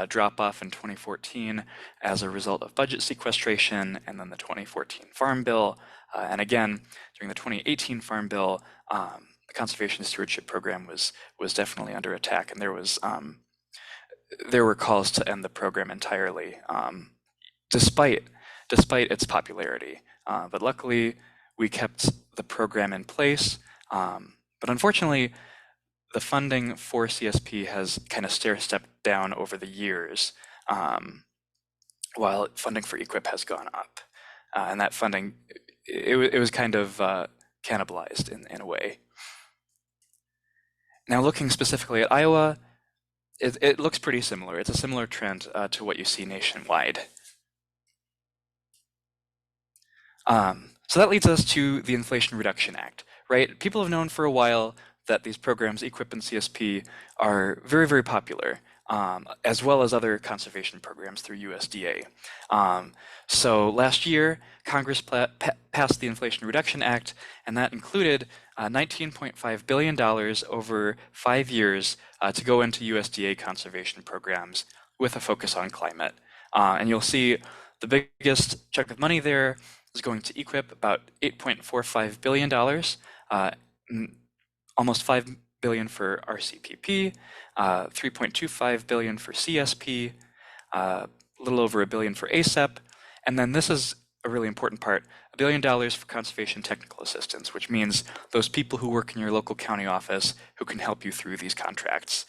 drop off in 2014 as a result of budget sequestration, and then the 2014 Farm Bill, and again during the 2018 Farm Bill, the Conservation Stewardship Program was definitely under attack, and there were calls to end the program entirely, despite its popularity. But luckily, we kept the program in place. But unfortunately, the funding for CSP has kind of stair-stepped down over the years, while funding for EQIP has gone up. And that funding, it was kind of cannibalized in a way. Now, looking specifically at Iowa, it looks pretty similar. It's a similar trend to what you see nationwide. So that leads us to the Inflation Reduction Act, right? People have known for a while that these programs, EQIP and CSP, are very, very popular, as well as other conservation programs through USDA. So last year, Congress passed the Inflation Reduction Act, and that included $19.5 billion over 5 years to go into USDA conservation programs with a focus on climate. And you'll see the biggest chunk of money there is going to EQIP, about $8.45 billion, almost $5 billion for RCPP, $3.25 billion for CSP, a little over $1 billion for ASEP, and then this is a really important part, $1 billion for conservation technical assistance, which means those people who work in your local county office who can help you through these contracts.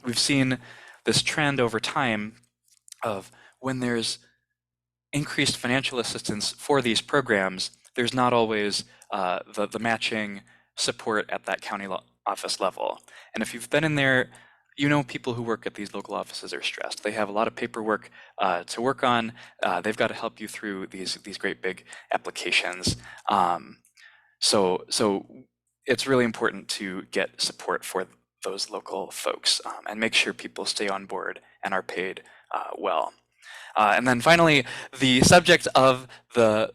We've seen this trend over time of when there's increased financial assistance for these programs, there's not always the matching support at that county office level. And if you've been in there, you know people who work at these local offices are stressed. They have a lot of paperwork to work on. They've got to help you through these great big applications. So it's really important to get support for those local folks and make sure people stay on board and are paid well. And then finally, the subject of the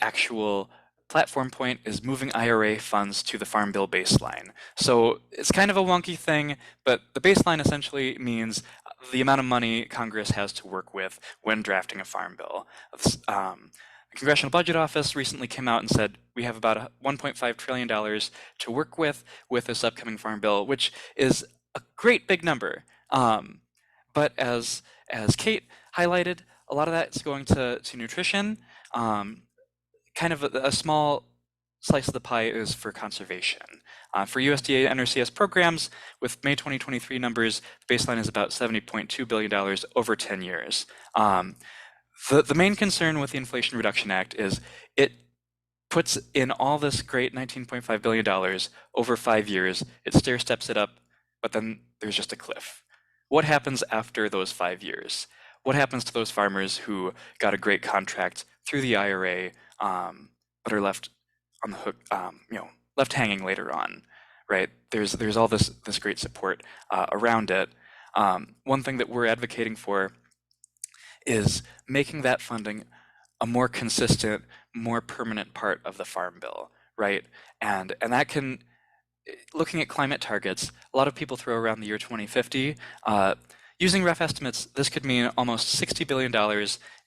actual platform point is moving IRA funds to the Farm Bill baseline. So it's kind of a wonky thing, but the baseline essentially means the amount of money Congress has to work with when drafting a Farm Bill. The Congressional Budget Office recently came out and said we have about $1.5 trillion to work with this upcoming Farm Bill, which is a great big number. But as Kate highlighted, a lot of that is going to nutrition. Kind of a small slice of the pie is for conservation. For USDA NRCS programs, with May 2023 numbers, the baseline is about $70.2 billion over 10 years. The main concern with the Inflation Reduction Act is it puts in all this great $19.5 billion over 5 years, it stair steps it up, but then there's just a cliff. What happens after those 5 years? What happens to those farmers who got a great contract through the IRA, but are left on the hook, left hanging later on, right? There's all this great support around it. One thing that we're advocating for is making that funding a more consistent, more permanent part of the Farm Bill, right? And that can, looking at climate targets, a lot of people throw around the year 2050. Using rough estimates, this could mean almost $60 billion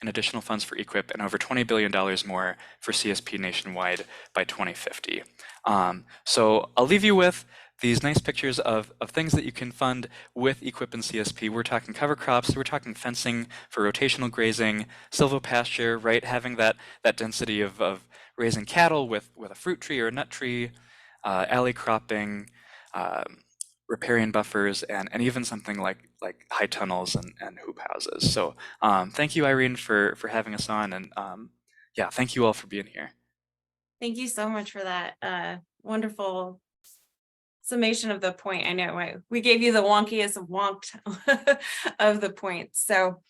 in additional funds for EQIP and over $20 billion more for CSP nationwide by 2050. So I'll leave you with these nice pictures of things that you can fund with EQIP and CSP. We're talking cover crops, we're talking fencing for rotational grazing, silvopasture, right? Having that density of raising cattle with a fruit tree or a nut tree, alley cropping, riparian buffers, and even something like high tunnels and hoop houses. So thank you, Irene, for having us on, and yeah, thank you all for being here. Thank you so much for that wonderful summation of the point. I know we gave you the wonkiest of wonked of the points. So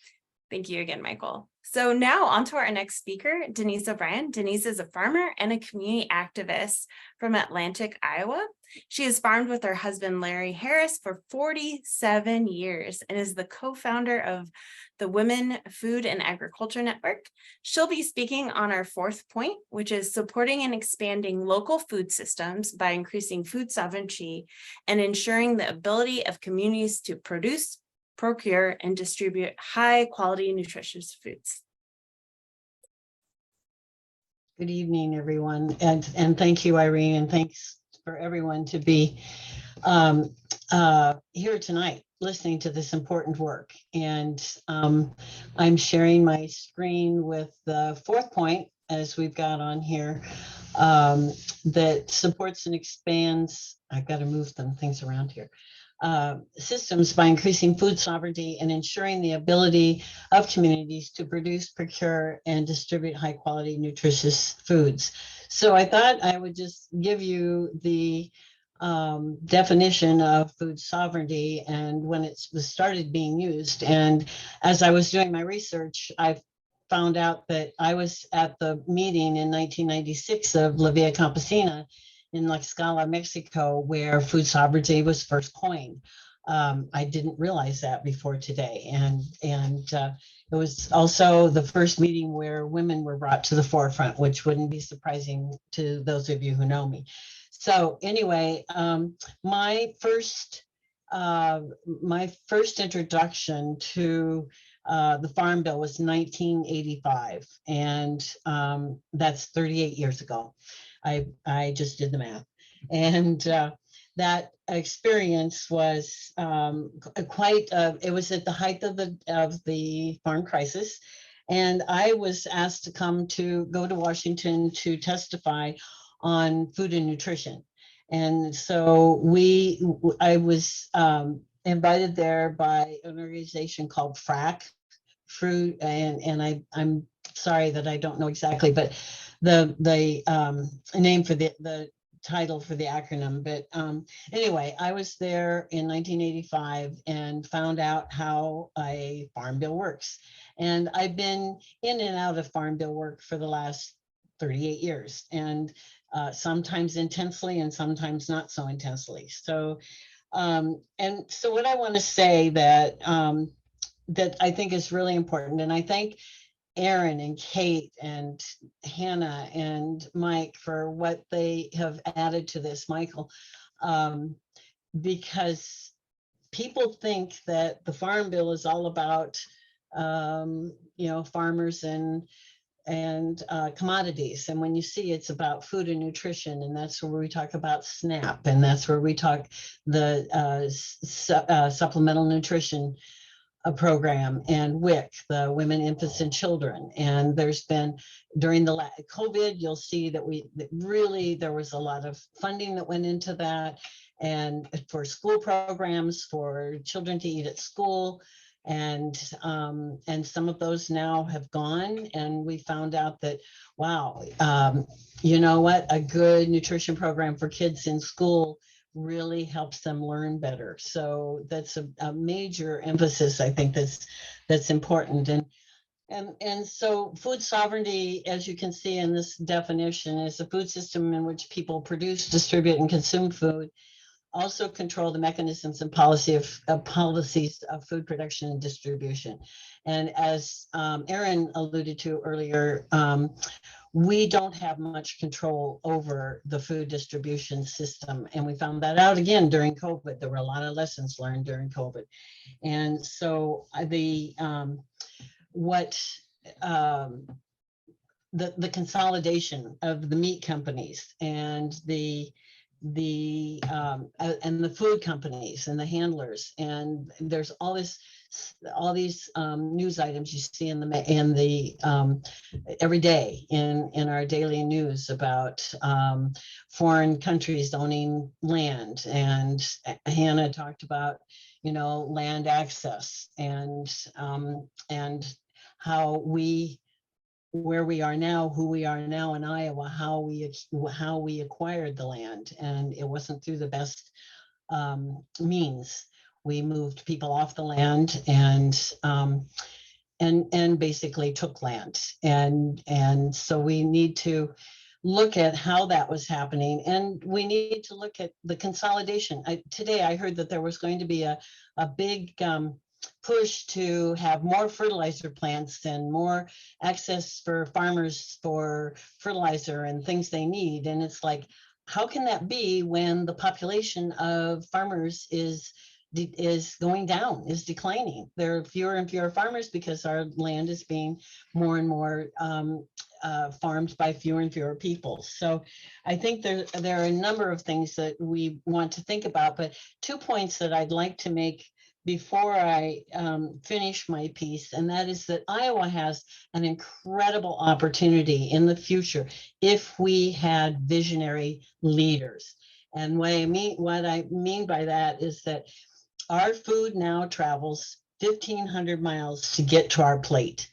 thank you again, Michael. So now on to our next speaker, Denise O'Brien. Denise is a farmer and a community activist from Atlantic, Iowa. She has farmed with her husband, Larry Harris, for 47 years and is the co-founder of the Women Food and Agriculture Network. She'll be speaking on our fourth point, which is supporting and expanding local food systems by increasing food sovereignty and ensuring the ability of communities to produce, procure, and distribute high quality nutritious foods. Good evening, everyone, and thank you, Irene, and thanks for everyone to be here tonight listening to this important work. And I'm sharing my screen with the fourth point, as we've got on here, that supports and expands. I've got to move some things around here. Systems by increasing food sovereignty and ensuring the ability of communities to produce, procure, and distribute high quality nutritious foods. So I thought I would just give you the definition of food sovereignty and when it was started being used. And as I was doing my research, I found out that I was at the meeting in 1996 of La Via Campesina in Tlaxcala, Mexico, where food sovereignty was first coined. I didn't realize that before today. And it was also the first meeting where women were brought to the forefront, which wouldn't be surprising to those of you who know me. So anyway, my first introduction to the Farm Bill was 1985, and that's 38 years ago. I just did the math, and that experience was it was at the height of the farm crisis, and I was asked to go to Washington to testify on food and nutrition. And so I was invited there by an organization called FRAC, Fruit, and I'm sorry that I don't know exactly, but the name for the title for the acronym. But anyway, I was there in 1985 and found out how a farm bill works. And I've been in and out of farm bill work for the last 38 years, and sometimes intensely and sometimes not so intensely. So and so what I want to say that I think is really important, and I thank Aaron and Kate and Hannah and Mike for what they have added to this, Michael, because people think that the Farm Bill is all about farmers and commodities. And when you see it's about food and nutrition, and that's where we talk about SNAP, and that's where we talk the supplemental nutrition program, and WIC, the Women, Infants, and Children. And there's been, during the COVID, you'll see that there was a lot of funding that went into that, and for school programs for children to eat at school. And some of those now have gone, and we found out that, wow, you know what, a good nutrition program for kids in school really helps them learn better. So that's a major emphasis, I think, that's important. And so food sovereignty, as you can see in this definition, is a food system in which people produce, distribute, and consume food, also control the mechanisms and policies of food production and distribution. And as Aaron alluded to earlier, we don't have much control over the food distribution system. And we found that out again during COVID. There were a lot of lessons learned during COVID. And so the consolidation of the meat companies and the food companies and the handlers, and there's all these news items you see in the every day in our daily news about foreign countries owning land. And Hannah talked about, land access and how where we are now, who we are now in Iowa, how we acquired the land, and it wasn't through the best means. We moved people off the land and basically took land, and so we need to look at how that was happening, and we need to look at the consolidation. Today I heard that there was going to be a big push to have more fertilizer plants and more access for farmers for fertilizer and things they need. And it's like, how can that be when the population of farmers is going down, is declining? There are fewer and fewer farmers because our land is being more and more farmed by fewer and fewer people. So I think there are a number of things that we want to think about, but 2 points that I'd like to make before I finish my piece, and that is that Iowa has an incredible opportunity in the future if we had visionary leaders. And what I mean by that is that our food now travels 1,500 miles to get to our plate.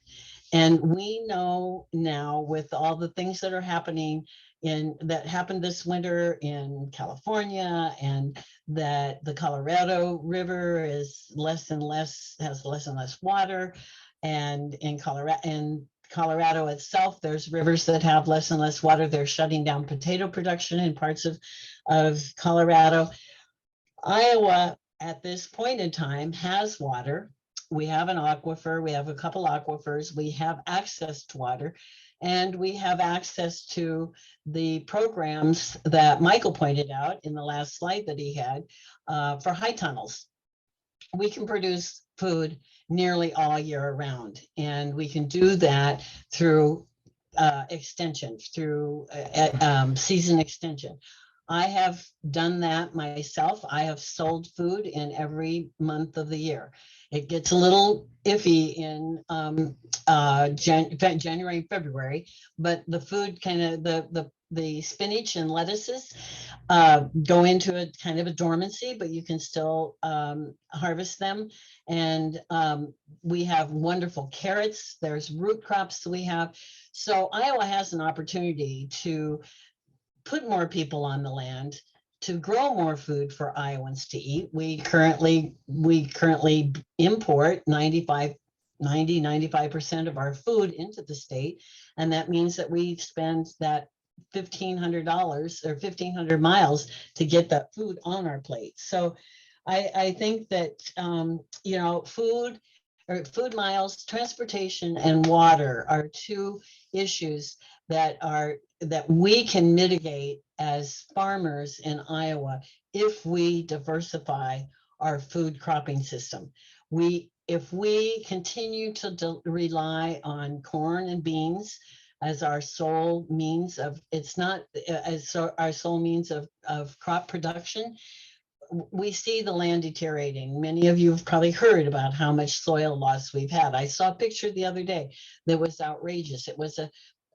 And we know now, with all the things that are happening that happened this winter in California, and that the Colorado River is has less and less water, and in Colorado itself, there's rivers that have less and less water. They're shutting down potato production in parts of Colorado. Iowa at this point in time has water. We have an aquifer, we have a couple aquifers, we have access to water, and we have access to the programs that Michael pointed out in the last slide that he had for high tunnels. We can produce food nearly all year round, and we can do that through extension, through season extension. I have done that myself. I have sold food in every month of the year. It gets a little iffy in January and February, but the food the spinach and lettuces go into a kind of a dormancy, but you can still harvest them. And we have wonderful carrots. There's root crops that we have. So Iowa has an opportunity to put more people on the land, to grow more food for Iowans to eat. We currently import 95% of our food into the state. And that means that we spend that $1,500 or 1,500 miles to get that food on our plate. So I think that, food miles, transportation, and water are two issues that we can mitigate as farmers in Iowa if we diversify our food cropping system. If we continue to rely on corn and beans as our sole means of crop production, we see the land deteriorating. Many of you have probably heard about how much soil loss we've had. I saw a picture the other day that was outrageous. It was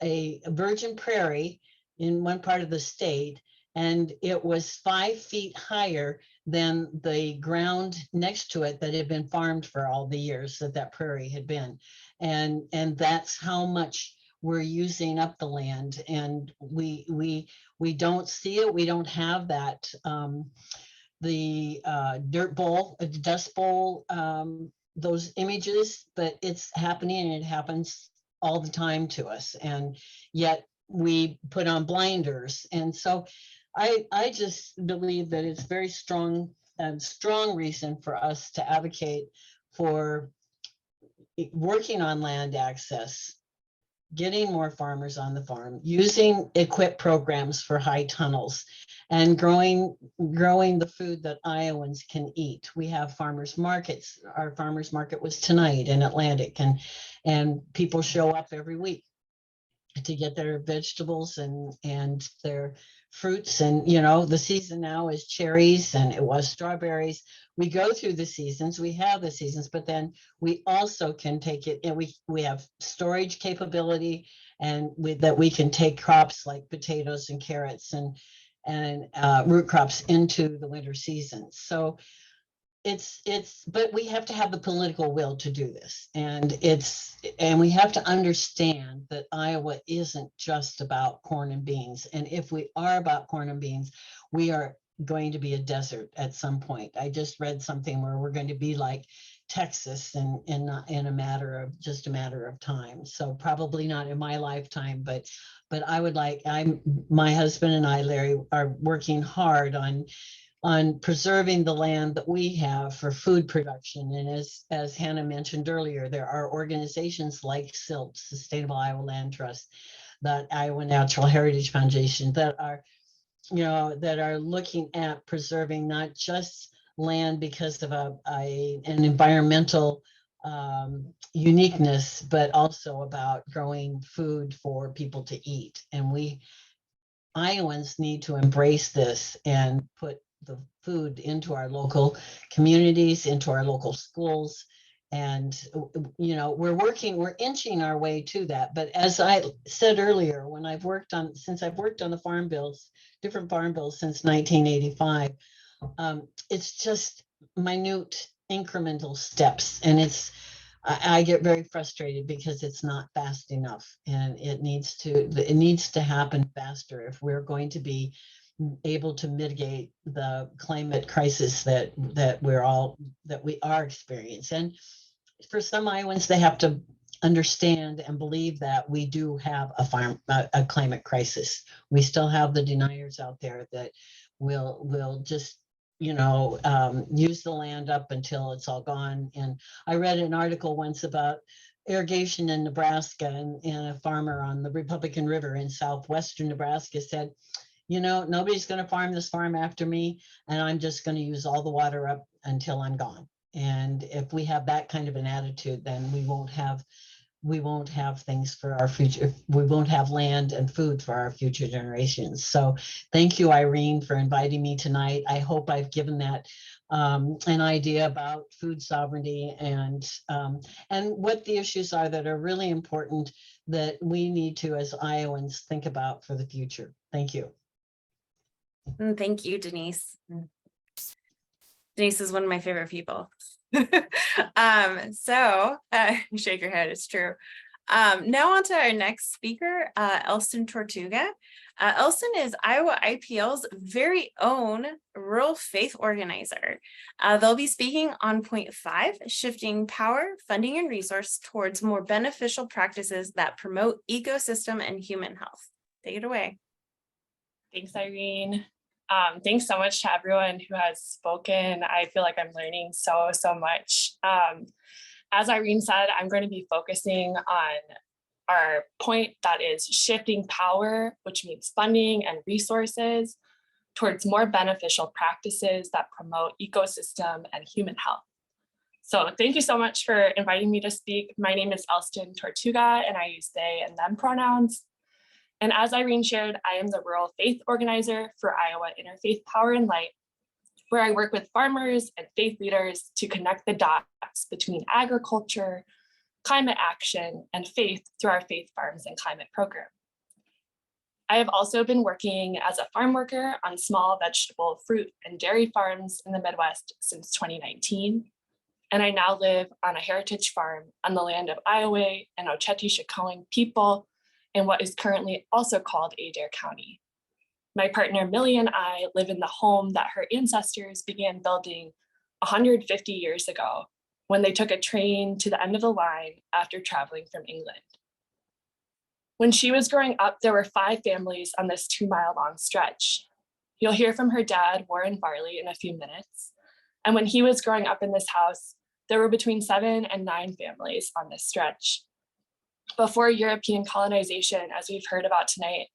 a virgin prairie in one part of the state, and it was 5 feet higher than the ground next to it that had been farmed for all the years that prairie had been. And that's how much we're using up the land. And we don't see it. We don't have that the dirt bowl, dust bowl, those images, but it's happening, and it happens all the time to us. And yet we put on blinders. And so I just believe that it's very strong reason for us to advocate for working on land access, getting more farmers on the farm, using equip programs for high tunnels, and growing the food that Iowans can eat. We have farmers markets. Our farmers market was tonight in Atlantic, and people show up every week to get their vegetables and their fruits. And the season now is cherries, and it was strawberries. We go through the seasons, we have the seasons, but then we also can take it, and we have storage capability, and that we can take crops like potatoes and carrots and root crops into the winter season. So but we have to have the political will to do this. And we have to understand that Iowa isn't just about corn and beans. And if we are about corn and beans, we are going to be a desert at some point. I just read something where we're going to be like Texas in a matter of time. So probably not in my lifetime, but my husband and I, Larry, are working hard on preserving the land that we have for food production. And as Hannah mentioned earlier, there are organizations like SILT, Sustainable Iowa Land Trust, that Iowa Natural Heritage Foundation, that are looking at preserving not just land because of an environmental uniqueness, but also about growing food for people to eat. And Iowans need to embrace this and put the food into our local communities, into our local schools. And, we're inching our way to that. But as I said earlier, since I've worked on the farm bills, different farm bills since 1985, it's just minute incremental steps. And I get very frustrated because it's not fast enough, and it needs to happen faster if we're going to be able to mitigate the climate crisis that we are experiencing. And for some Iowans, they have to understand and believe that we do have a climate crisis. We still have the deniers out there that will just use the land up until it's all gone. And I read an article once about irrigation in Nebraska, and a farmer on the Republican River in southwestern Nebraska said, nobody's going to farm this farm after me, and I'm just going to use all the water up until I'm gone. And if we have that kind of an attitude, then we won't have things for our future. We won't have land and food for our future generations. So thank you, Irene, for inviting me tonight. I hope I've given that an idea about food sovereignty and what the issues are that are really important that we need to, as Iowans, think about for the future. Thank you. Thank you, Denise. Denise is one of my favorite people. Shake your head, it's true. Now on to our next speaker, Elston Tortuga. Elston is Iowa IPL's very own rural faith organizer. They'll be speaking on point 5, shifting power, funding, and resource towards more beneficial practices that promote ecosystem and human health. Take it away. Thanks, Irene. Thanks so much to everyone who has spoken. I feel like I'm learning so much. As Irene said, I'm going to be focusing on our point that is shifting power, which means funding and resources, towards more beneficial practices that promote ecosystem and human health. So thank you so much for inviting me to speak. My name is Elston Tortuga, and I use they and them pronouns. And as Irene shared, I am the rural faith organizer for Iowa Interfaith Power Light, where I work with farmers and faith leaders to connect the dots between agriculture, climate action, and faith through our Faith Farms and Climate program. I have also been working as a farm worker on small vegetable, fruit, and dairy farms in the Midwest since 2019. And I now live on a heritage farm on the land of Iowa and Oceti-Sakowin people in what is currently also called Adair County. My partner Millie and I live in the home that her ancestors began building 150 years ago when they took a train to the end of the line after traveling from England. When she was growing up, there were 5 families on this 2-mile long stretch. You'll hear from her dad, Warren Varley, in a few minutes. And when he was growing up in this house, there were between 7 and 9 families on this stretch. Before European colonization, as we've heard about tonight,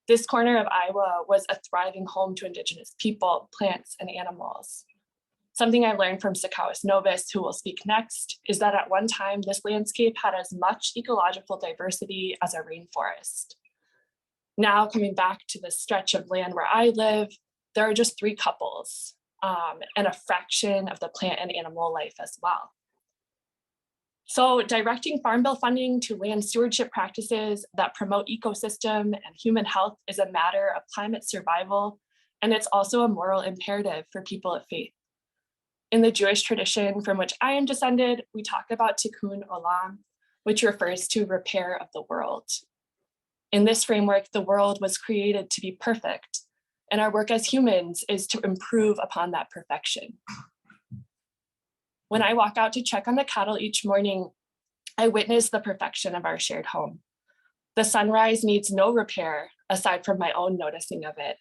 this corner of Iowa was a thriving home to Indigenous people, plants, and animals. Something I learned from Sikowis Nobiss, who will speak next, is that at one time, this landscape had as much ecological diversity as a rainforest. Now, coming back to the stretch of land where I live, there are just 3 couples and a fraction of the plant and animal life as well. So directing Farm Bill funding to land stewardship practices that promote ecosystem and human health is a matter of climate survival, and it's also a moral imperative for people of faith. In the Jewish tradition from which I am descended, we talk about tikkun olam, which refers to repair of the world. In this framework, the world was created to be perfect, and our work as humans is to improve upon that perfection. When I walk out to check on the cattle each morning, I witness the perfection of our shared home. The sunrise needs no repair aside from my own noticing of it.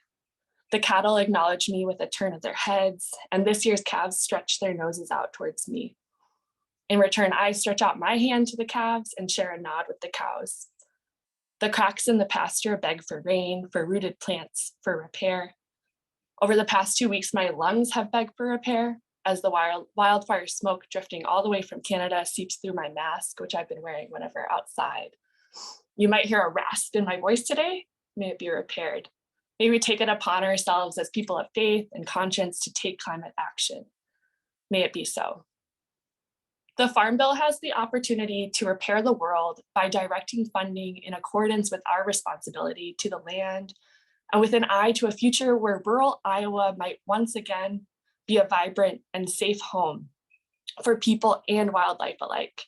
The cattle acknowledge me with a turn of their heads, and this year's calves stretch their noses out towards me. In return, I stretch out my hand to the calves and share a nod with the cows. The cracks in the pasture beg for rain, for rooted plants, for repair. Over the past 2 weeks, my lungs have begged for repair as the wildfire smoke drifting all the way from Canada seeps through my mask, which I've been wearing whenever outside. You might hear a rasp in my voice today. May it be repaired. May we take it upon ourselves as people of faith and conscience to take climate action. May it be so. The Farm Bill has the opportunity to repair the world by directing funding in accordance with our responsibility to the land and with an eye to a future where rural Iowa might once again be a vibrant and safe home for people and wildlife alike.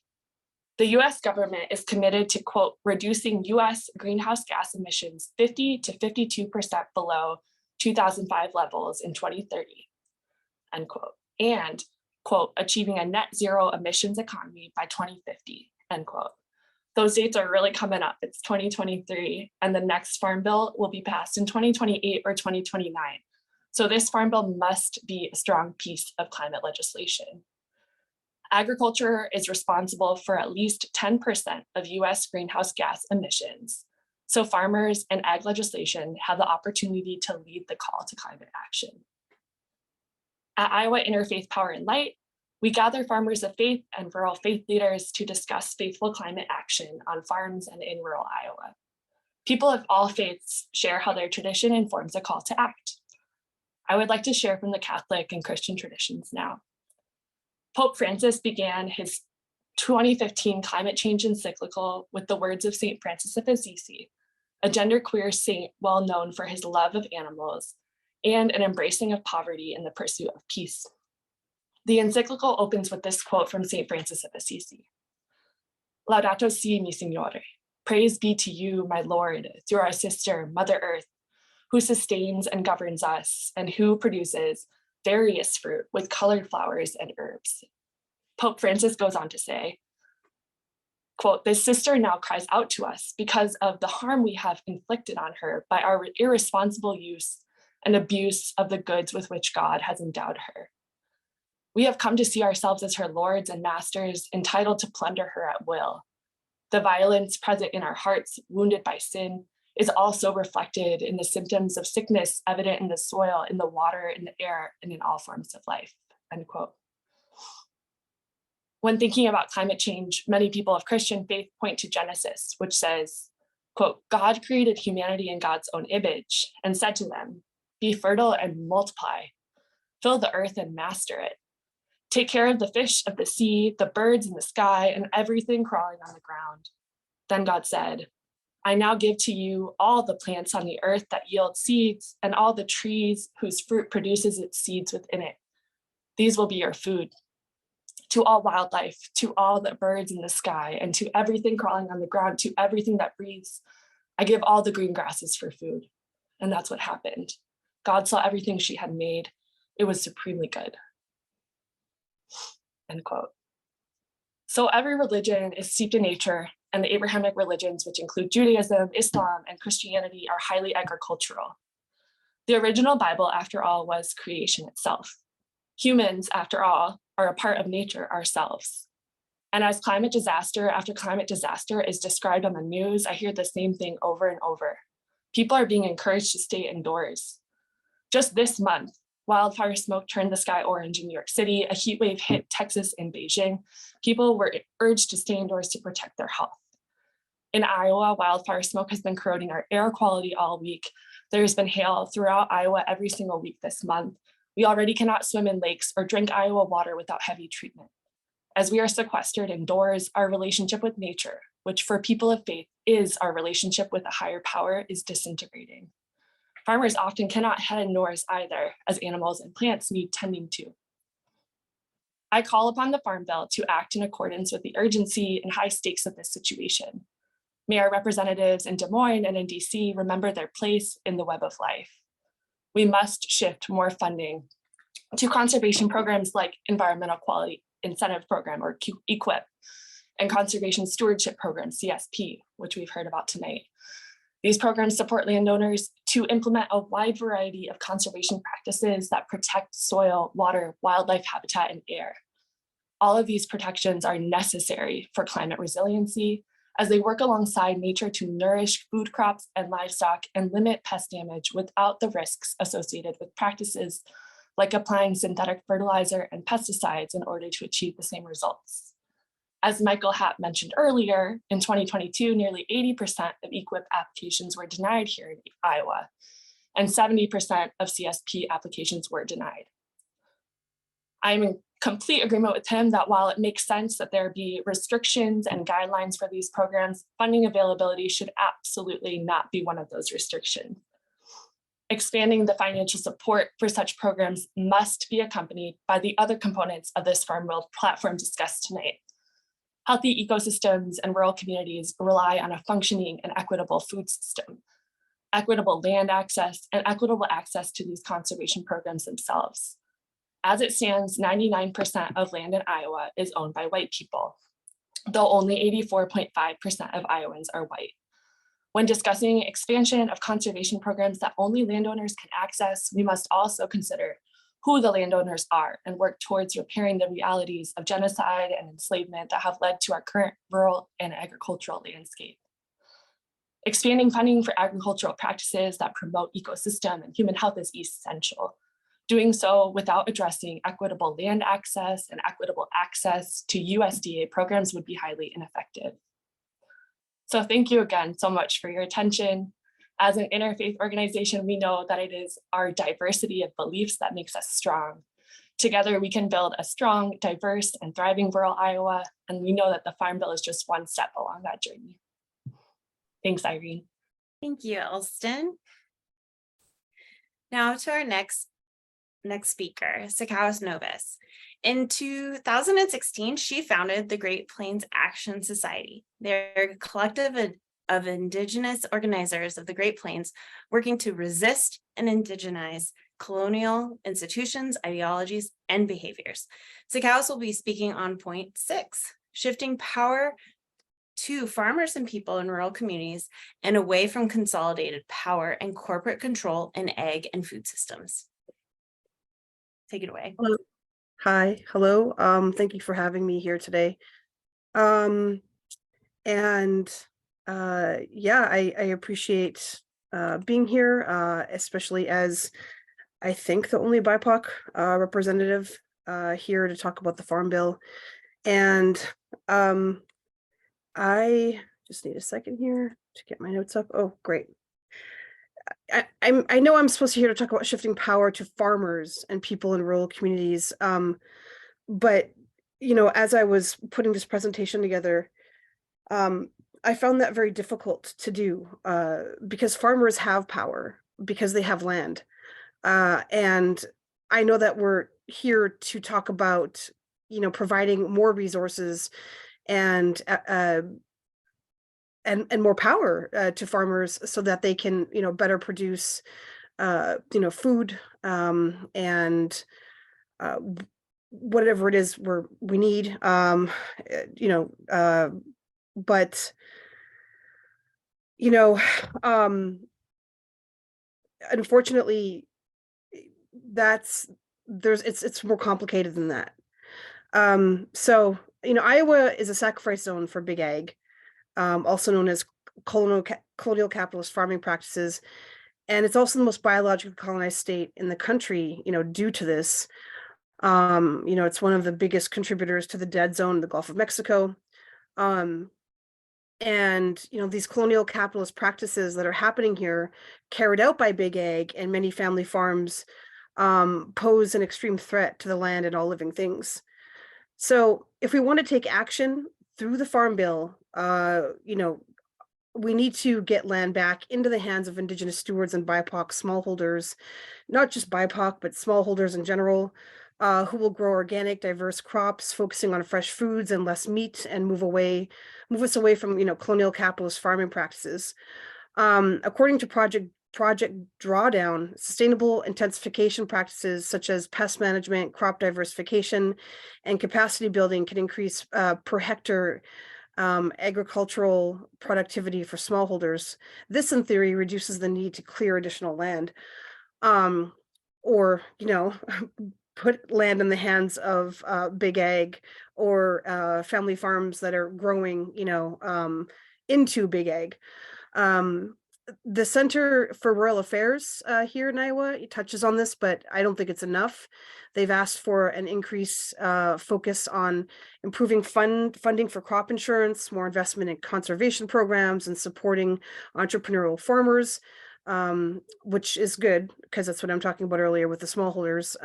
The US government is committed to, quote, reducing US greenhouse gas emissions 50 to 52% below 2005 levels in 2030, end quote, and, quote, achieving a net zero emissions economy by 2050, end quote. Those dates are really coming up. It's 2023, and the next Farm Bill will be passed in 2028 or 2029. So this Farm Bill must be a strong piece of climate legislation. Agriculture is responsible for at least 10% of US greenhouse gas emissions. So farmers and ag legislation have the opportunity to lead the call to climate action. At Iowa Interfaith Power Light, we gather farmers of faith and rural faith leaders to discuss faithful climate action on farms and in rural Iowa. People of all faiths share how their tradition informs a call to act. I would like to share from the Catholic and Christian traditions now. Pope Francis began his 2015 climate change encyclical with the words of St. Francis of Assisi, a genderqueer saint well known for his love of animals and an embracing of poverty in the pursuit of peace. The encyclical opens with this quote from St. Francis of Assisi. Laudato si, mi Signore. Praise be to you, my Lord, through our sister, Mother Earth, who sustains and governs us and who produces various fruit with colored flowers and herbs. Pope Francis goes on to say, quote, this sister now cries out to us because of the harm we have inflicted on her by our irresponsible use and abuse of the goods with which God has endowed her. We have come to see ourselves as her lords and masters, entitled to plunder her at will. The violence present in our hearts, wounded by sin, is also reflected in the symptoms of sickness evident in the soil, in the water, in the air, and in all forms of life, end quote. When thinking about climate change, many people of Christian faith point to Genesis, which says, quote, God created humanity in God's own image and said to them, be fertile and multiply, fill the earth and master it. Take care of the fish of the sea, the birds in the sky, and everything crawling on the ground. Then God said, I now give to you all the plants on the earth that yield seeds and all the trees whose fruit produces its seeds within it. These will be your food. To all wildlife, to all the birds in the sky, and to everything crawling on the ground, to everything that breathes, I give all the green grasses for food. And that's what happened. God saw everything she had made. It was supremely good. End quote. So every religion is steeped in nature, and the Abrahamic religions, which include Judaism, Islam, and Christianity, are highly agricultural. The original Bible, after all, was creation itself. Humans, after all, are a part of nature ourselves. And as climate disaster after climate disaster is described on the news, I hear the same thing over and over. People are being encouraged to stay indoors. Just this month, wildfire smoke turned the sky orange in New York City, a heat wave hit Texas and Beijing. People were urged to stay indoors to protect their health. In Iowa, wildfire smoke has been corroding our air quality all week. There's been hail throughout Iowa every single week this month. We already cannot swim in lakes or drink Iowa water without heavy treatment. As we are sequestered indoors, our relationship with nature, which for people of faith is our relationship with a higher power, is disintegrating. Farmers often cannot head indoors either, as animals and plants need tending to. I call upon the Farm Bill to act in accordance with the urgency and high stakes of this situation. May our representatives in Des Moines and in DC remember their place in the web of life. We must shift more funding to conservation programs like Environmental Quality Incentive Program, or EQIP, and Conservation Stewardship Program, CSP, which we've heard about tonight. These programs support landowners to implement a wide variety of conservation practices that protect soil, water, wildlife habitat, and air. All of these protections are necessary for climate resiliency as they work alongside nature to nourish food crops and livestock and limit pest damage without the risks associated with practices like applying synthetic fertilizer and pesticides in order to achieve the same results. As Michael Happ mentioned earlier, in 2022, nearly 80% of EQIP applications were denied here in Iowa, and 70% of CSP applications were denied. I'm in complete agreement with him that while it makes sense that there be restrictions and guidelines for these programs, funding availability should absolutely not be one of those restrictions. Expanding the financial support for such programs must be accompanied by the other components of this Farm Bill platform discussed tonight. Healthy ecosystems and rural communities rely on a functioning and equitable food system, equitable land access, and equitable access to these conservation programs themselves. As it stands, 99% of land in Iowa is owned by white people, though only 84.5% of Iowans are white. When discussing expansion of conservation programs that only landowners can access, we must also consider who the landowners are and work towards repairing the realities of genocide and enslavement that have led to our current rural and agricultural landscape. Expanding funding for agricultural practices that promote ecosystem and human health is essential. Doing so without addressing equitable land access and equitable access to USDA programs would be highly ineffective. So thank you again so much for your attention. As an interfaith organization, we know that it is our diversity of beliefs that makes us strong. Together, we can build a strong, diverse, and thriving rural Iowa, and we know that the Farm Bill is just one step along that journey. Thanks, Irene. Thank you, Elston. Now to our next speaker, Sikowis Nobiss. In 2016, she founded the Great Plains Action Society. They're a collective of Indigenous organizers of the Great Plains working to resist and indigenize colonial institutions, ideologies, and behaviors. Sikowis will be speaking on point 6, shifting power to farmers and people in rural communities and away from consolidated power and corporate control in ag and food systems. Take it away. Hello. Hi, hello. Thank you for having me here today. Yeah, I appreciate being here, especially as I think the only BIPOC representative here to talk about the Farm Bill. And I just need a second here to get my notes up. Oh, great. I know I'm supposed to here to talk about shifting power to farmers and people in rural communities. But, you know, as I was putting this presentation together, I found that very difficult to do because farmers have power because they have land. And I know that we're here to talk about, you know, providing more resources and more power to farmers so that they can, you know, better produce, you know, food and whatever it is we need, you know, but, you know, unfortunately, it's more complicated than that. So Iowa is a sacrifice zone for big ag, also known as colonial capitalist farming practices. And it's also the most biologically colonized state in the country, due to this. It's one of the biggest contributors to the dead zone in the Gulf of Mexico. And these colonial capitalist practices that are happening here, carried out by big ag and many family farms, pose an extreme threat to the land and all living things. So if we want to take action through the Farm Bill, we need to get land back into the hands of Indigenous stewards and BIPOC smallholders, not just BIPOC, but smallholders in general, who will grow organic, diverse crops, focusing on fresh foods and less meat, and move us away from colonial capitalist farming practices. According to Project Drawdown, sustainable intensification practices such as pest management, crop diversification, and capacity building can increase per hectare agricultural productivity for smallholders. This, in theory, reduces the need to clear additional land, or put land in the hands of big ag or family farms that are growing, into big ag. The Center for Rural Affairs here in Iowa touches on this, but I don't think it's enough. They've asked for an increase focus on improving funding for crop insurance, more investment in conservation programs, and supporting entrepreneurial farmers, which is good because that's what I'm talking about earlier with the smallholders.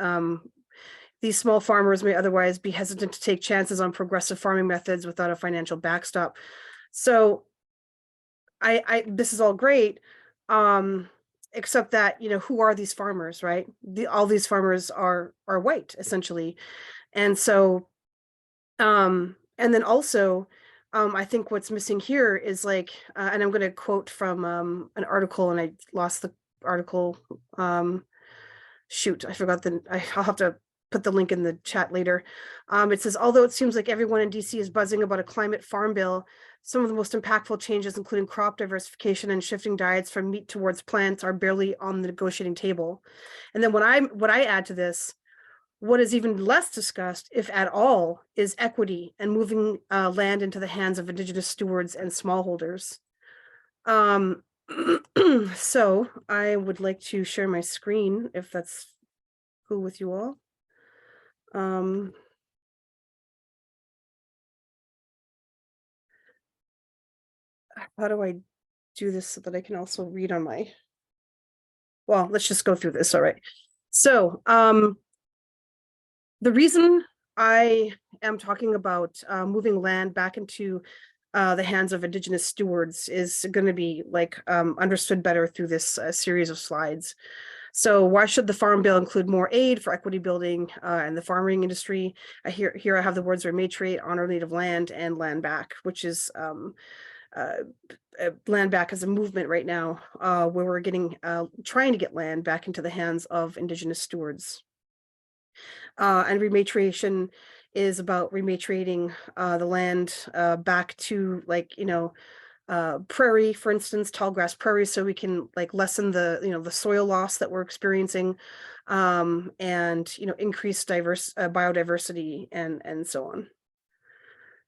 These small farmers may otherwise be hesitant to take chances on progressive farming methods without a financial backstop. So this is all great, except that, who are these farmers, right? All these farmers are white, essentially. And so, and then also, I think what's missing here is and I'm going to quote from an article, and I lost the article. Shoot, I forgot I'll have to put the link in the chat later. It says, although it seems like everyone in DC is buzzing about a climate farm bill, some of the most impactful changes, including crop diversification and shifting diets from meat towards plants, are barely on the negotiating table. And then what I add to this, what is even less discussed, if at all, is equity and moving land into the hands of Indigenous stewards and smallholders. So I would like to share my screen if that's cool with you all. How do I do this so that I can also read on my, well, let's just go through this. All right. So, the reason I am talking about moving land back into the hands of Indigenous stewards is going to be understood better through this series of slides. So why should the Farm Bill include more aid for equity building and the farming industry? Here I have the words rematriate, honor native land, and land back, which is land back as a movement right now, where we're trying to get land back into the hands of Indigenous stewards. And rematriation is about rematriating the land back to prairie, for instance, tall grass prairie, so we can lessen the soil loss that we're experiencing, and increase biodiversity and so on.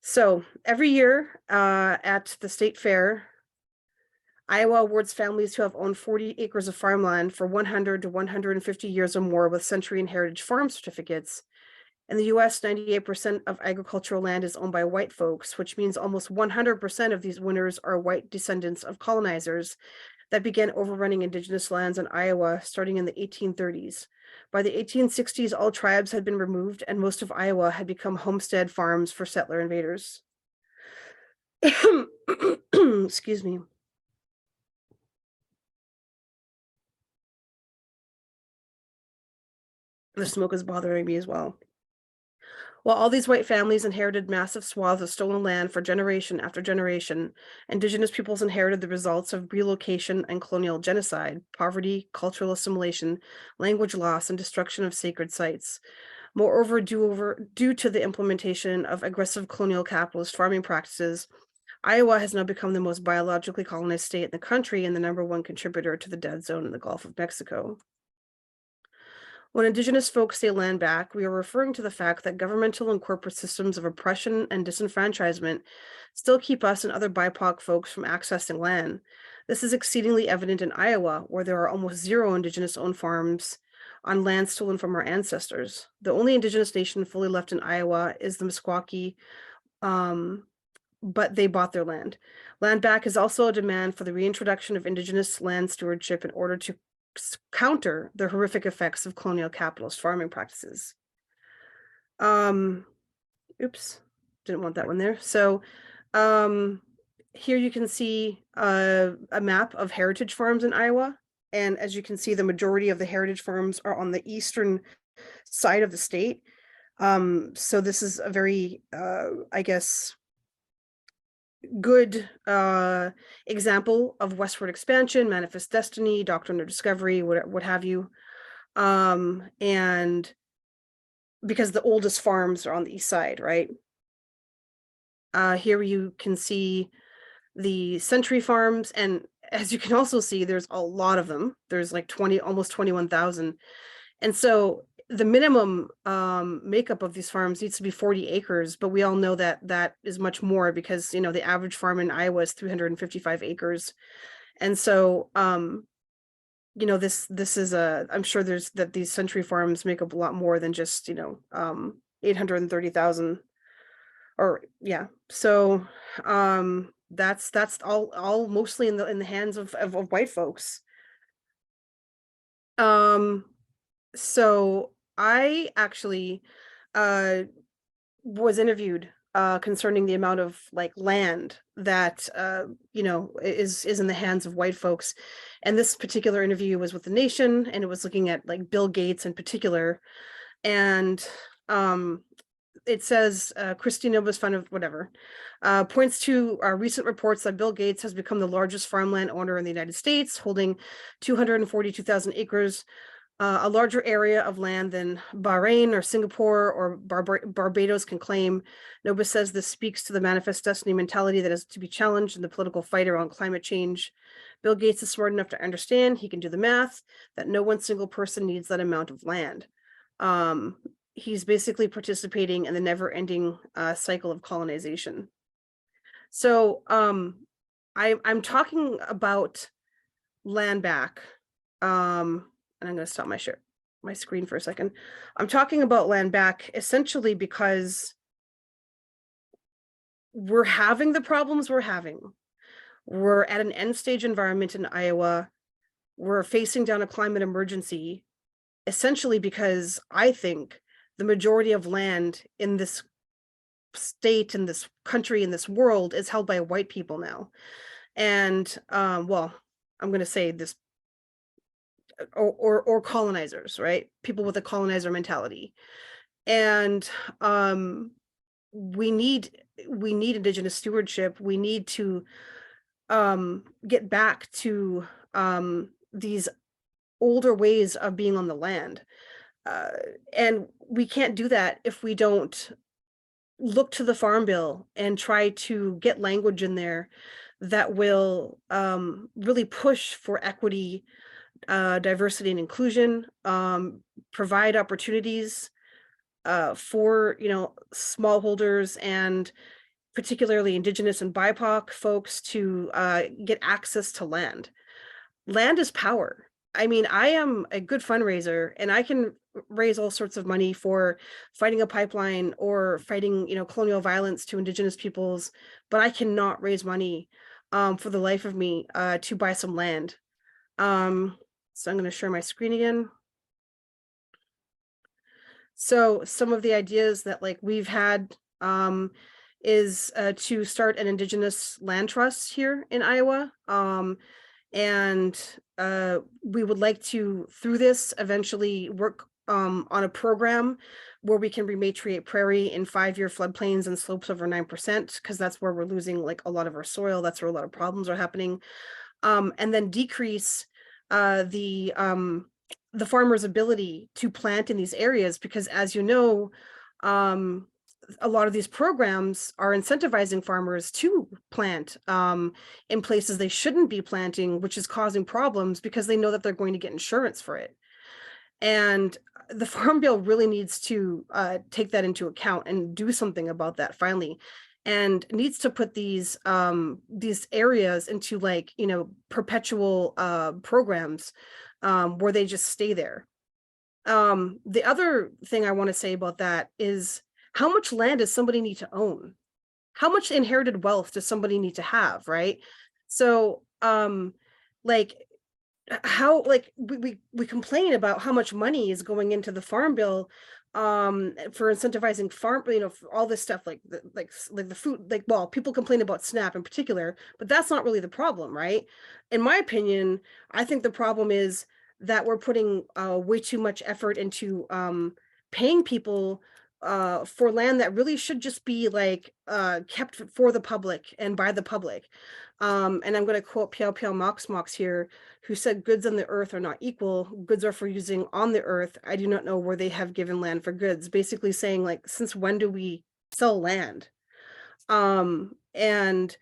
So every year at the state fair, Iowa awards families who have owned 40 acres of farmland for 100 to 150 years or more with century and heritage farm certificates. In the US, 98% of agricultural land is owned by white folks, which means almost 100% of these winners are white descendants of colonizers that began overrunning Indigenous lands in Iowa starting in the 1830s. By the 1860s, all tribes had been removed, and most of Iowa had become homestead farms for settler invaders. Excuse me. The smoke is bothering me as well. While all these white families inherited massive swaths of stolen land for generation after generation, Indigenous peoples inherited the results of relocation and colonial genocide, poverty, cultural assimilation, language loss, and destruction of sacred sites. Moreover, due to the implementation of aggressive colonial capitalist farming practices, Iowa has now become the most biologically colonized state in the country and the #1 contributor to the dead zone in the Gulf of Mexico. When Indigenous folks say land back, we are referring to the fact that governmental and corporate systems of oppression and disenfranchisement still keep us and other BIPOC folks from accessing land. This is exceedingly evident in Iowa, where there are almost 0 Indigenous-owned farms on land stolen from our ancestors. The only Indigenous nation fully left in Iowa is the Meskwaki, but they bought their land. Land back is also a demand for the reintroduction of Indigenous land stewardship in order to counter the horrific effects of colonial capitalist farming practices. Oops, didn't want that one there. So here you can see a map of heritage farms in Iowa. And as you can see, the majority of the heritage farms are on the eastern side of the state. So this is a very, I guess, good example of westward expansion, manifest destiny, doctrine of discovery, what have you. And because the oldest farms are on the east side, right? Here you can see the century farms, and as you can also see, there's a lot of them. There's like almost 21,000. And so the minimum makeup of these farms needs to be 40 acres, but we all know that that is much more because, you know, the average farm in Iowa is 355 acres. And so, you know, this is I'm sure these century farms make up a lot more than just, you know, 830,000 or yeah. So, that's all mostly in the hands of white folks. So I actually was interviewed concerning the amount of like land that you know is in the hands of white folks, and this particular interview was with The Nation, and it was looking at like Bill Gates in particular, and it says Christy Nobiss Fund of whatever points to recent reports that Bill Gates has become the largest farmland owner in the United States, holding 242,000 acres, a larger area of land than Bahrain or Singapore or Barbados can claim. Nobiss says this speaks to the manifest destiny mentality that is to be challenged in the political fight around climate change. Bill Gates is smart enough to understand, he can do the math, that no one single person needs that amount of land. He's basically participating in the never-ending cycle of colonization. So I'm talking about land back. And I'm going to stop my screen for a second. I'm talking about land back essentially because we're having the problems we're having. We're at an end stage environment in Iowa. We're facing down a climate emergency, essentially because I think the majority of land in this state, in this country, in this world is held by white people now. And well, I'm going to say this, or colonizers, right? People with a colonizer mentality. And we need Indigenous stewardship. We need to get back to these older ways of being on the land. And we can't do that if we don't look to the Farm Bill and try to get language in there that will really push for equity, diversity and inclusion, provide opportunities for, you know, smallholders and particularly Indigenous and BIPOC folks to get access to land. Land is power. I mean, I am a good fundraiser and I can raise all sorts of money for fighting a pipeline or fighting, you know, colonial violence to Indigenous peoples, but I cannot raise money for the life of me to buy some land. So I'm going to share my screen again. So some of the ideas that like we've had is to start an Indigenous land trust here in Iowa. And we would like to, through this, eventually work on a program where we can rematriate prairie in 5-year floodplains and slopes over 9%, because that's where we're losing like a lot of our soil. That's where a lot of problems are happening. And then decrease the farmer's ability to plant in these areas, because as you know, a lot of these programs are incentivizing farmers to plant in places they shouldn't be planting, which is causing problems because they know that they're going to get insurance for it. And the Farm Bill really needs to take that into account and do something about that finally, and needs to put these areas into, like, you know, perpetual programs where they just stay there. The other thing I want to say about that is, how much land does somebody need to own? How much inherited wealth does somebody need to have, right? So like, how, like, we complain about how much money is going into the Farm Bill for incentivizing farm, you know, for all this stuff, like the food, like, well, people complain about SNAP in particular, but that's not really the problem, right? In my opinion, I think the problem is that we're putting way too much effort into paying people for land that really should just be, like, kept for the public and by the public. And I'm going to quote Piao Piao Mox Mox here, who said, "Goods on the earth are not equal. Goods are for using on the earth. I do not know where they have given land for goods." Basically saying, like, since when do we sell land? And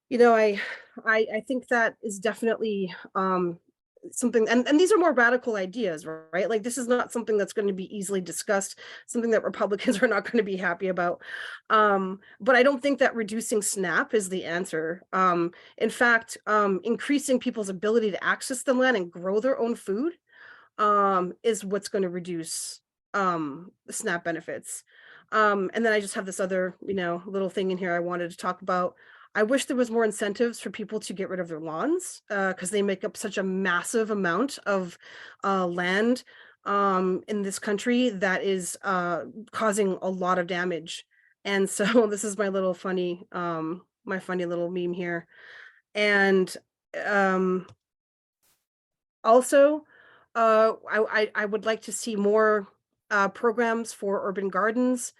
you know, I think that is definitely something, and these are more radical ideas, right? Like, this is not something that's going to be easily discussed, something that Republicans are not going to be happy about. But I don't think that reducing SNAP is the answer. In fact, increasing people's ability to access the land and grow their own food is what's going to reduce SNAP benefits. And then I just have this other, you know, little thing in here I wanted to talk about. I wish there was more incentives for people to get rid of their lawns, because they make up such a massive amount of land in this country that is causing a lot of damage. And so this is my little funny, my funny little meme here. And also, I would like to see more programs for urban gardens.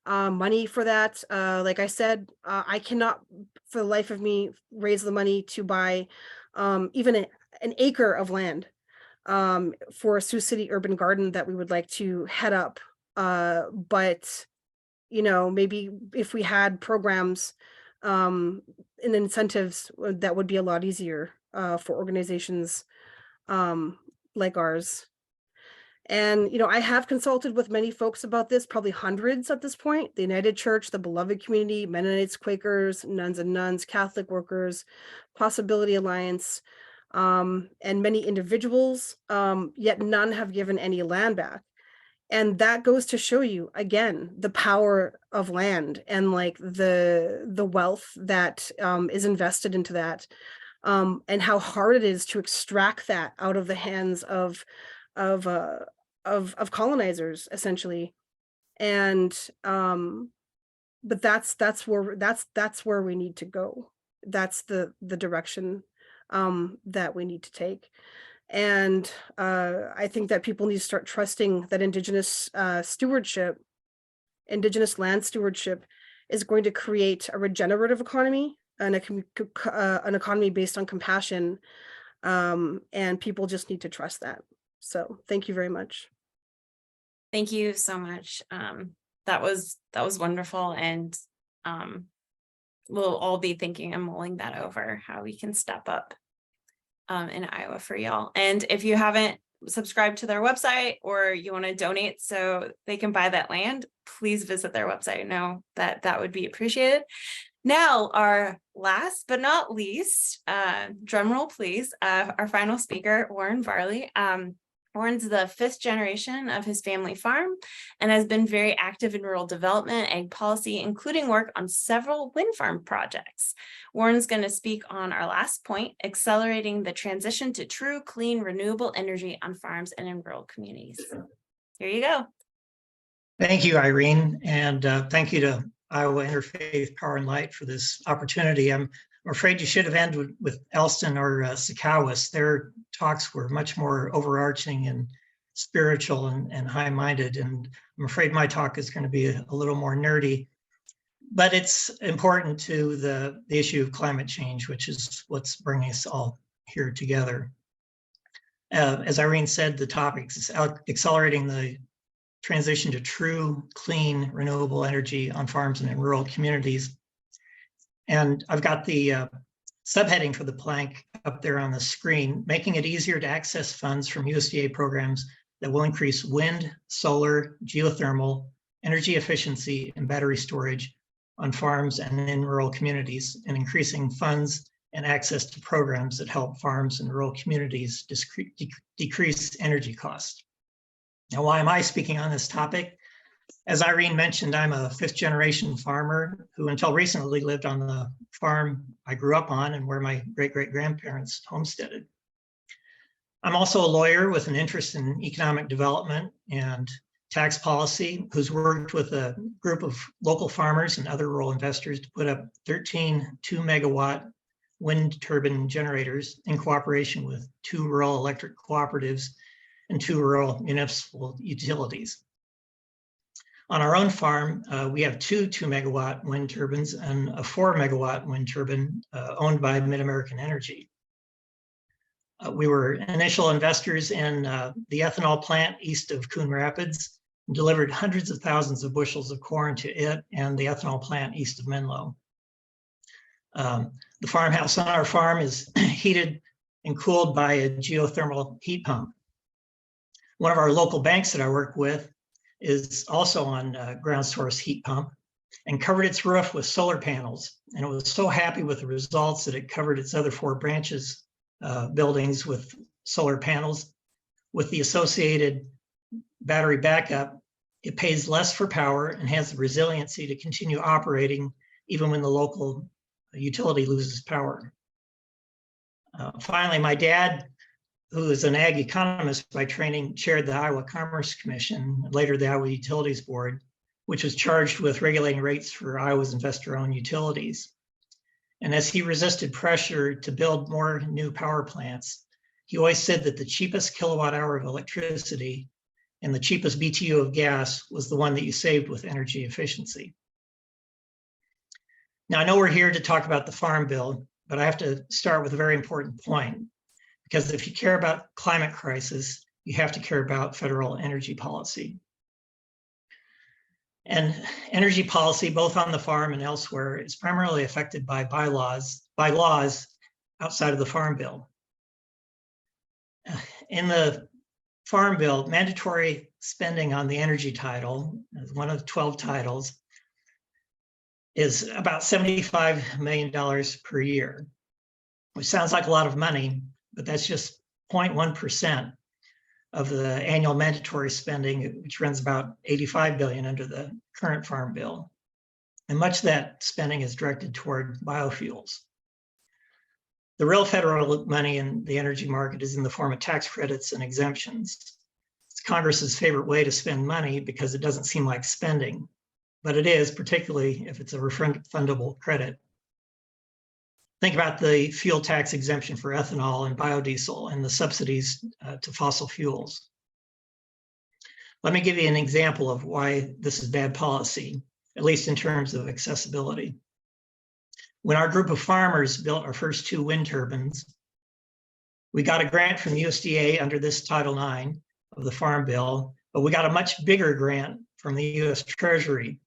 Money for that. Like I said, I cannot for the life of me raise the money to buy even an acre of land for a Sioux City urban garden that we would like to head up. But, you know, maybe if we had programs and incentives, that would be a lot easier for organizations like ours. And, you know, I have consulted with many folks about this, probably hundreds at this point: the United Church, the Beloved Community, Mennonites, Quakers, Nuns and Nuns, Catholic Workers, Possibility Alliance, and many individuals, yet none have given any land back. And that goes to show you, again, the power of land and, like, the wealth that is invested into that, and how hard it is to extract that out of the hands of colonizers, essentially. And but that's where we need to go. That's the direction that we need to take. And I think that people need to start trusting that Indigenous stewardship, Indigenous land stewardship, is going to create a regenerative economy and an economy based on compassion. And people just need to trust that. So thank you very much. Thank you so much. That was wonderful. And we'll all be thinking and mulling that over, how we can step up in Iowa for y'all. And if you haven't subscribed to their website, or you want to donate so they can buy that land, please visit their website. Know that would be appreciated. Now, our last but not least, drum roll please, our final speaker, Warren Varley. Warren's the 5th generation of his family farm and has been very active in rural development, ag policy, including work on several wind farm projects. Warren's going to speak on our last point: accelerating the transition to true, clean, renewable energy on farms and in rural communities. Here you go. Thank you, Irene, and thank you to Iowa Interfaith Power Light for this opportunity. I'm afraid you should have ended with Elston or Sikowis. Their talks were much more overarching and spiritual and high-minded, and I'm afraid my talk is going to be a little more nerdy. But it's important to the issue of climate change, which is what's bringing us all here together. As Irene said, the topic is accelerating the transition to true, clean, renewable energy on farms and in rural communities. And I've got the subheading for the plank up there on the screen: making it easier to access funds from USDA programs that will increase wind, solar, geothermal, energy efficiency, and battery storage on farms and in rural communities, and increasing funds and access to programs that help farms and rural communities decrease energy costs. Now, why am I speaking on this topic? As Irene mentioned, I'm a fifth-generation farmer who until recently lived on the farm I grew up on and where my great-great-grandparents homesteaded. I'm also a lawyer with an interest in economic development and tax policy, who's worked with a group of local farmers and other rural investors to put up 13 2-megawatt wind turbine generators in cooperation with 2 rural electric cooperatives and 2 rural municipal utilities. On our own farm, we have 2 2-megawatt wind turbines and a 4-megawatt wind turbine owned by Mid-American Energy. We were initial investors in the ethanol plant east of Coon Rapids and delivered hundreds of thousands of bushels of corn to it and the ethanol plant east of Menlo. The farmhouse on our farm is heated and cooled by a geothermal heat pump. One of our local banks that I work with is also on ground source heat pump and covered its roof with solar panels. And it was so happy with the results that it covered its other 4 branches buildings with solar panels. With the associated battery backup, it pays less for power and has the resiliency to continue operating even when the local utility loses power. Finally, my dad, who is an ag economist by training, chaired the Iowa Commerce Commission, later the Iowa Utilities Board, which was charged with regulating rates for Iowa's investor-owned utilities. And as he resisted pressure to build more new power plants, he always said that the cheapest kilowatt hour of electricity and the cheapest BTU of gas was the one that you saved with energy efficiency. Now, I know we're here to talk about the Farm Bill, but I have to start with a very important point, because if you care about climate crisis, you have to care about federal energy policy. And energy policy, both on the farm and elsewhere, is primarily affected by laws outside of the Farm Bill. In the Farm Bill, mandatory spending on the energy title, as one of 12 titles, is about $75 million per year, which sounds like a lot of money, but that's just 0.1% of the annual mandatory spending, which runs about $85 billion under the current Farm Bill. And much of that spending is directed toward biofuels. The real federal money in the energy market is in the form of tax credits and exemptions. It's Congress's favorite way to spend money because it doesn't seem like spending, but it is, particularly if it's a refundable credit. Think about the fuel tax exemption for ethanol and biodiesel and the subsidies to fossil fuels. Let me give you an example of why this is bad policy, at least in terms of accessibility. When our group of farmers built our first 2 wind turbines, we got a grant from the USDA under this Title IX of the Farm Bill, but we got a much bigger grant from the US Treasury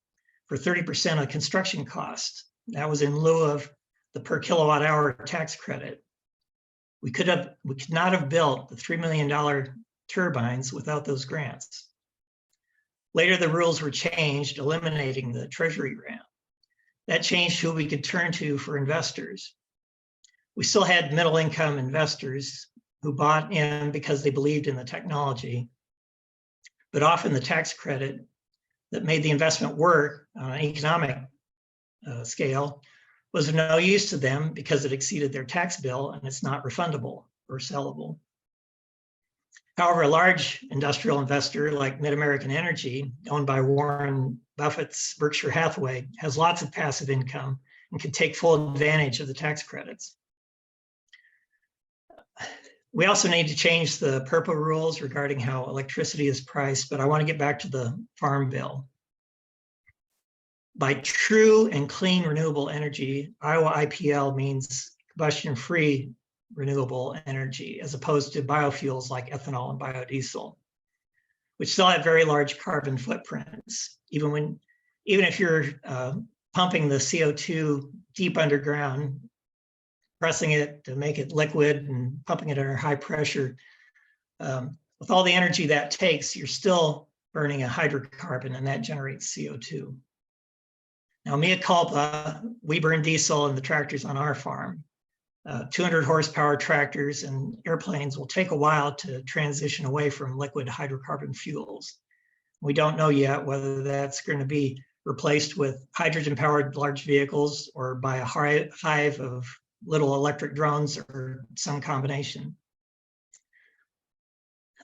for 30% of construction costs. That was in lieu of the per kilowatt hour tax credit. We could not have built the $3 million turbines without those grants. Later, the rules were changed, eliminating the Treasury grant. That changed who we could turn to for investors. We still had middle income investors who bought in because they believed in the technology, but often the tax credit that made the investment work on an economic scale was of no use to them because it exceeded their tax bill and it's not refundable or sellable. However, a large industrial investor like Mid-American Energy, owned by Warren Buffett's Berkshire Hathaway, has lots of passive income and can take full advantage of the tax credits. We also need to change the PURPA rules regarding how electricity is priced, but I want to get back to the Farm Bill. By true and clean renewable energy, Iowa IPL means combustion-free renewable energy, as opposed to biofuels like ethanol and biodiesel, which still have very large carbon footprints. Even if you're pumping the CO2 deep underground, pressing it to make it liquid and pumping it under high pressure, with all the energy that takes, you're still burning a hydrocarbon, and that generates CO2. Now, mea culpa, we burn diesel in the tractors on our farm. 200 horsepower tractors and airplanes will take a while to transition away from liquid hydrocarbon fuels. We don't know yet whether that's going to be replaced with hydrogen-powered large vehicles or by a hive of little electric drones or some combination.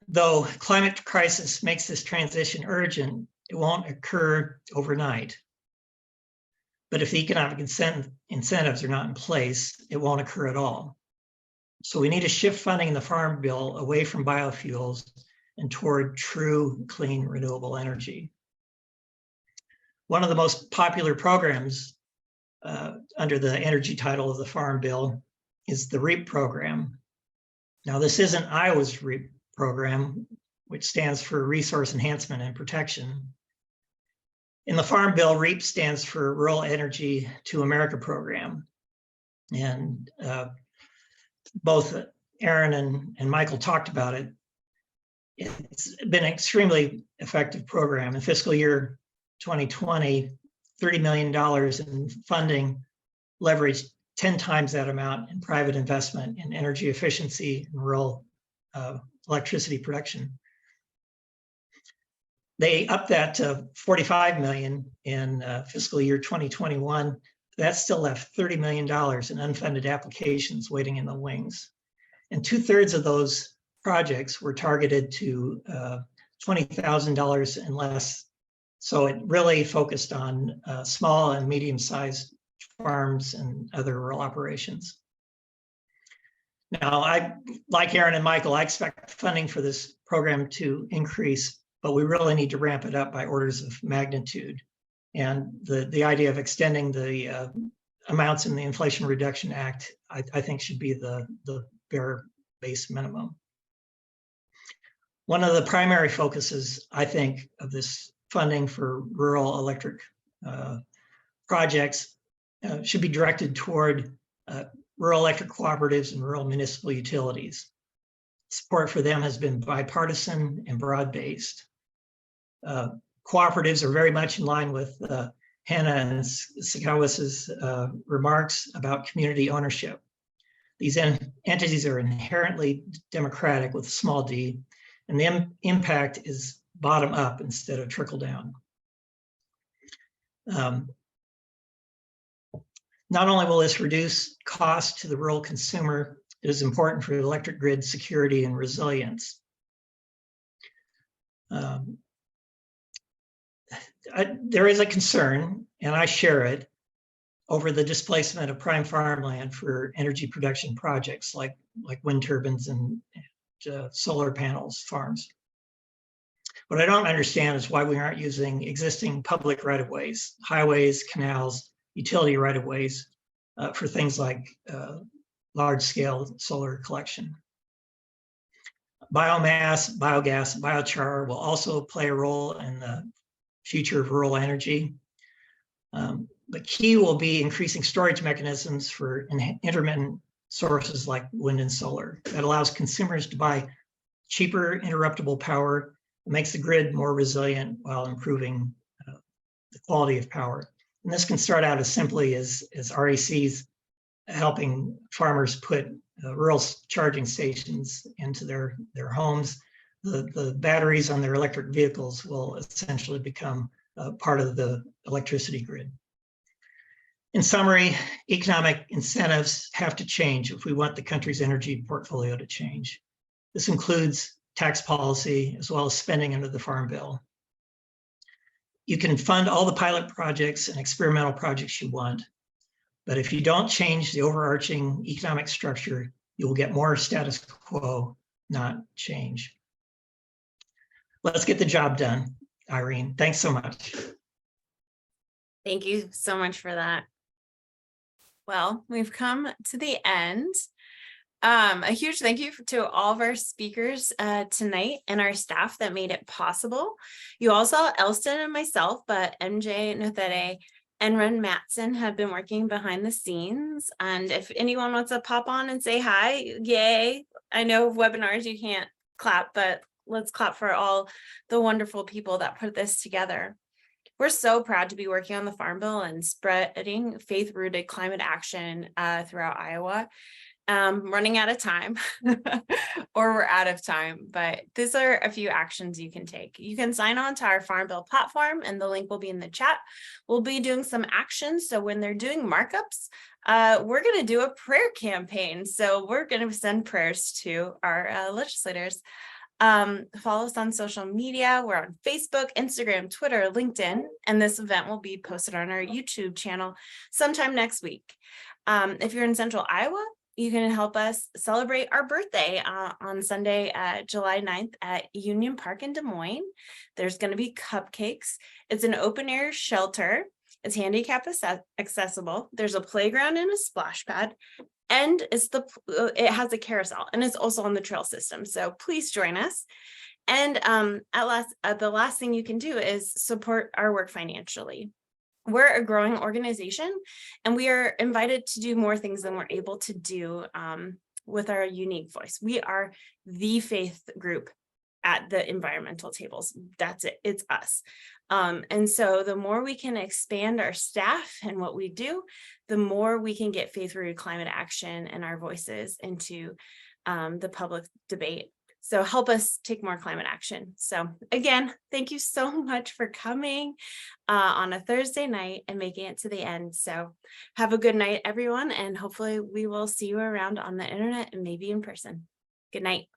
Though climate crisis makes this transition urgent, it won't occur overnight. But if the economic incentives are not in place, it won't occur at all. So we need to shift funding in the Farm Bill away from biofuels and toward true, clean, renewable energy. One of the most popular programs under the energy title of the Farm Bill is the REAP program. Now, this isn't Iowa's REAP program, which stands for Resource Enhancement and Protection. In the Farm Bill, REAP stands for Rural Energy to America program. And both Aaron and Michael talked about it. It's been an extremely effective program. In fiscal year 2020, $30 million in funding leveraged 10 times that amount in private investment in energy efficiency and rural electricity production. They upped that to 45 million in fiscal year 2021. That still left $30 million in unfunded applications waiting in the wings. And 2/3 of those projects were targeted to $20,000 and less. So it really focused on small and medium-sized farms and other rural operations. Now, like Aaron and Michael, I expect funding for this program to increase, but we really need to ramp it up by orders of magnitude. And the idea of extending the amounts in the Inflation Reduction Act, I think should be the bare base minimum. One of the primary focuses, I think, of this funding for rural electric projects should be directed toward rural electric cooperatives and rural municipal utilities. Support for them has been bipartisan and broad-based. Cooperatives are very much in line with Hannah and Sikowis's remarks about community ownership. These entities are inherently democratic with a small d, and the impact is bottom up instead of trickle down. Not only will this reduce cost to the rural consumer, it is important for electric grid security and resilience. There is a concern, and I share it, over the displacement of prime farmland for energy production projects like wind turbines and solar panels farms. What I don't understand is why we aren't using existing public right-of-ways, highways, canals, utility right-of-ways for things like large-scale solar collection. Biomass, biogas, biochar will also play a role in the future of rural energy. The key will be increasing storage mechanisms for intermittent sources like wind and solar. That allows consumers to buy cheaper interruptible power, makes the grid more resilient while improving the quality of power. And this can start out as simply as RECs helping farmers put rural charging stations into their homes. The batteries on their electric vehicles will essentially become part of the electricity grid. In summary, economic incentives have to change if we want the country's energy portfolio to change. This includes tax policy as well as spending under the Farm Bill. You can fund all the pilot projects and experimental projects you want, but if you don't change the overarching economic structure, you will get more status quo, not change. Let's get the job done. Irene, thanks so much. Thank you so much for that. Well, we've come to the end. A huge thank you to all of our speakers tonight and our staff that made it possible. You all saw Elston and myself, but MJ Nothere and Ren Matson have been working behind the scenes. And if anyone wants to pop on and say hi, yay. I know webinars you can't clap, but let's clap for all the wonderful people that put this together. We're so proud to be working on the Farm Bill and spreading faith-rooted climate action throughout Iowa. Running out of time or we're out of time, but these are a few actions you can take. You can sign on to our Farm Bill platform and the link will be in the chat. We'll be doing some actions. So when they're doing markups, we're going to do a prayer campaign. So we're going to send prayers to our legislators. Follow us on social media. We're on Facebook, Instagram, Twitter, LinkedIn, and this event will be posted on our YouTube channel sometime next week. If you're in Central Iowa, you can help us celebrate our birthday on Sunday, July 9th at Union Park in Des Moines. There's going to be cupcakes. It's an open air shelter. It's handicap accessible. There's a playground and a splash pad. And it has a carousel and it's also on the trail system. So please join us. And the last thing you can do is support our work financially. We're a growing organization and we are invited to do more things than we're able to do with our unique voice. We are the faith group at the environmental tables. That's it. It's us. And so the more we can expand our staff and what we do, the more we can get faith-rooted climate action and our voices into the public debate. So help us take more climate action. So again, thank you so much for coming on a Thursday night and making it to the end. So have a good night, everyone. And hopefully we will see you around on the internet and maybe in person. Good night.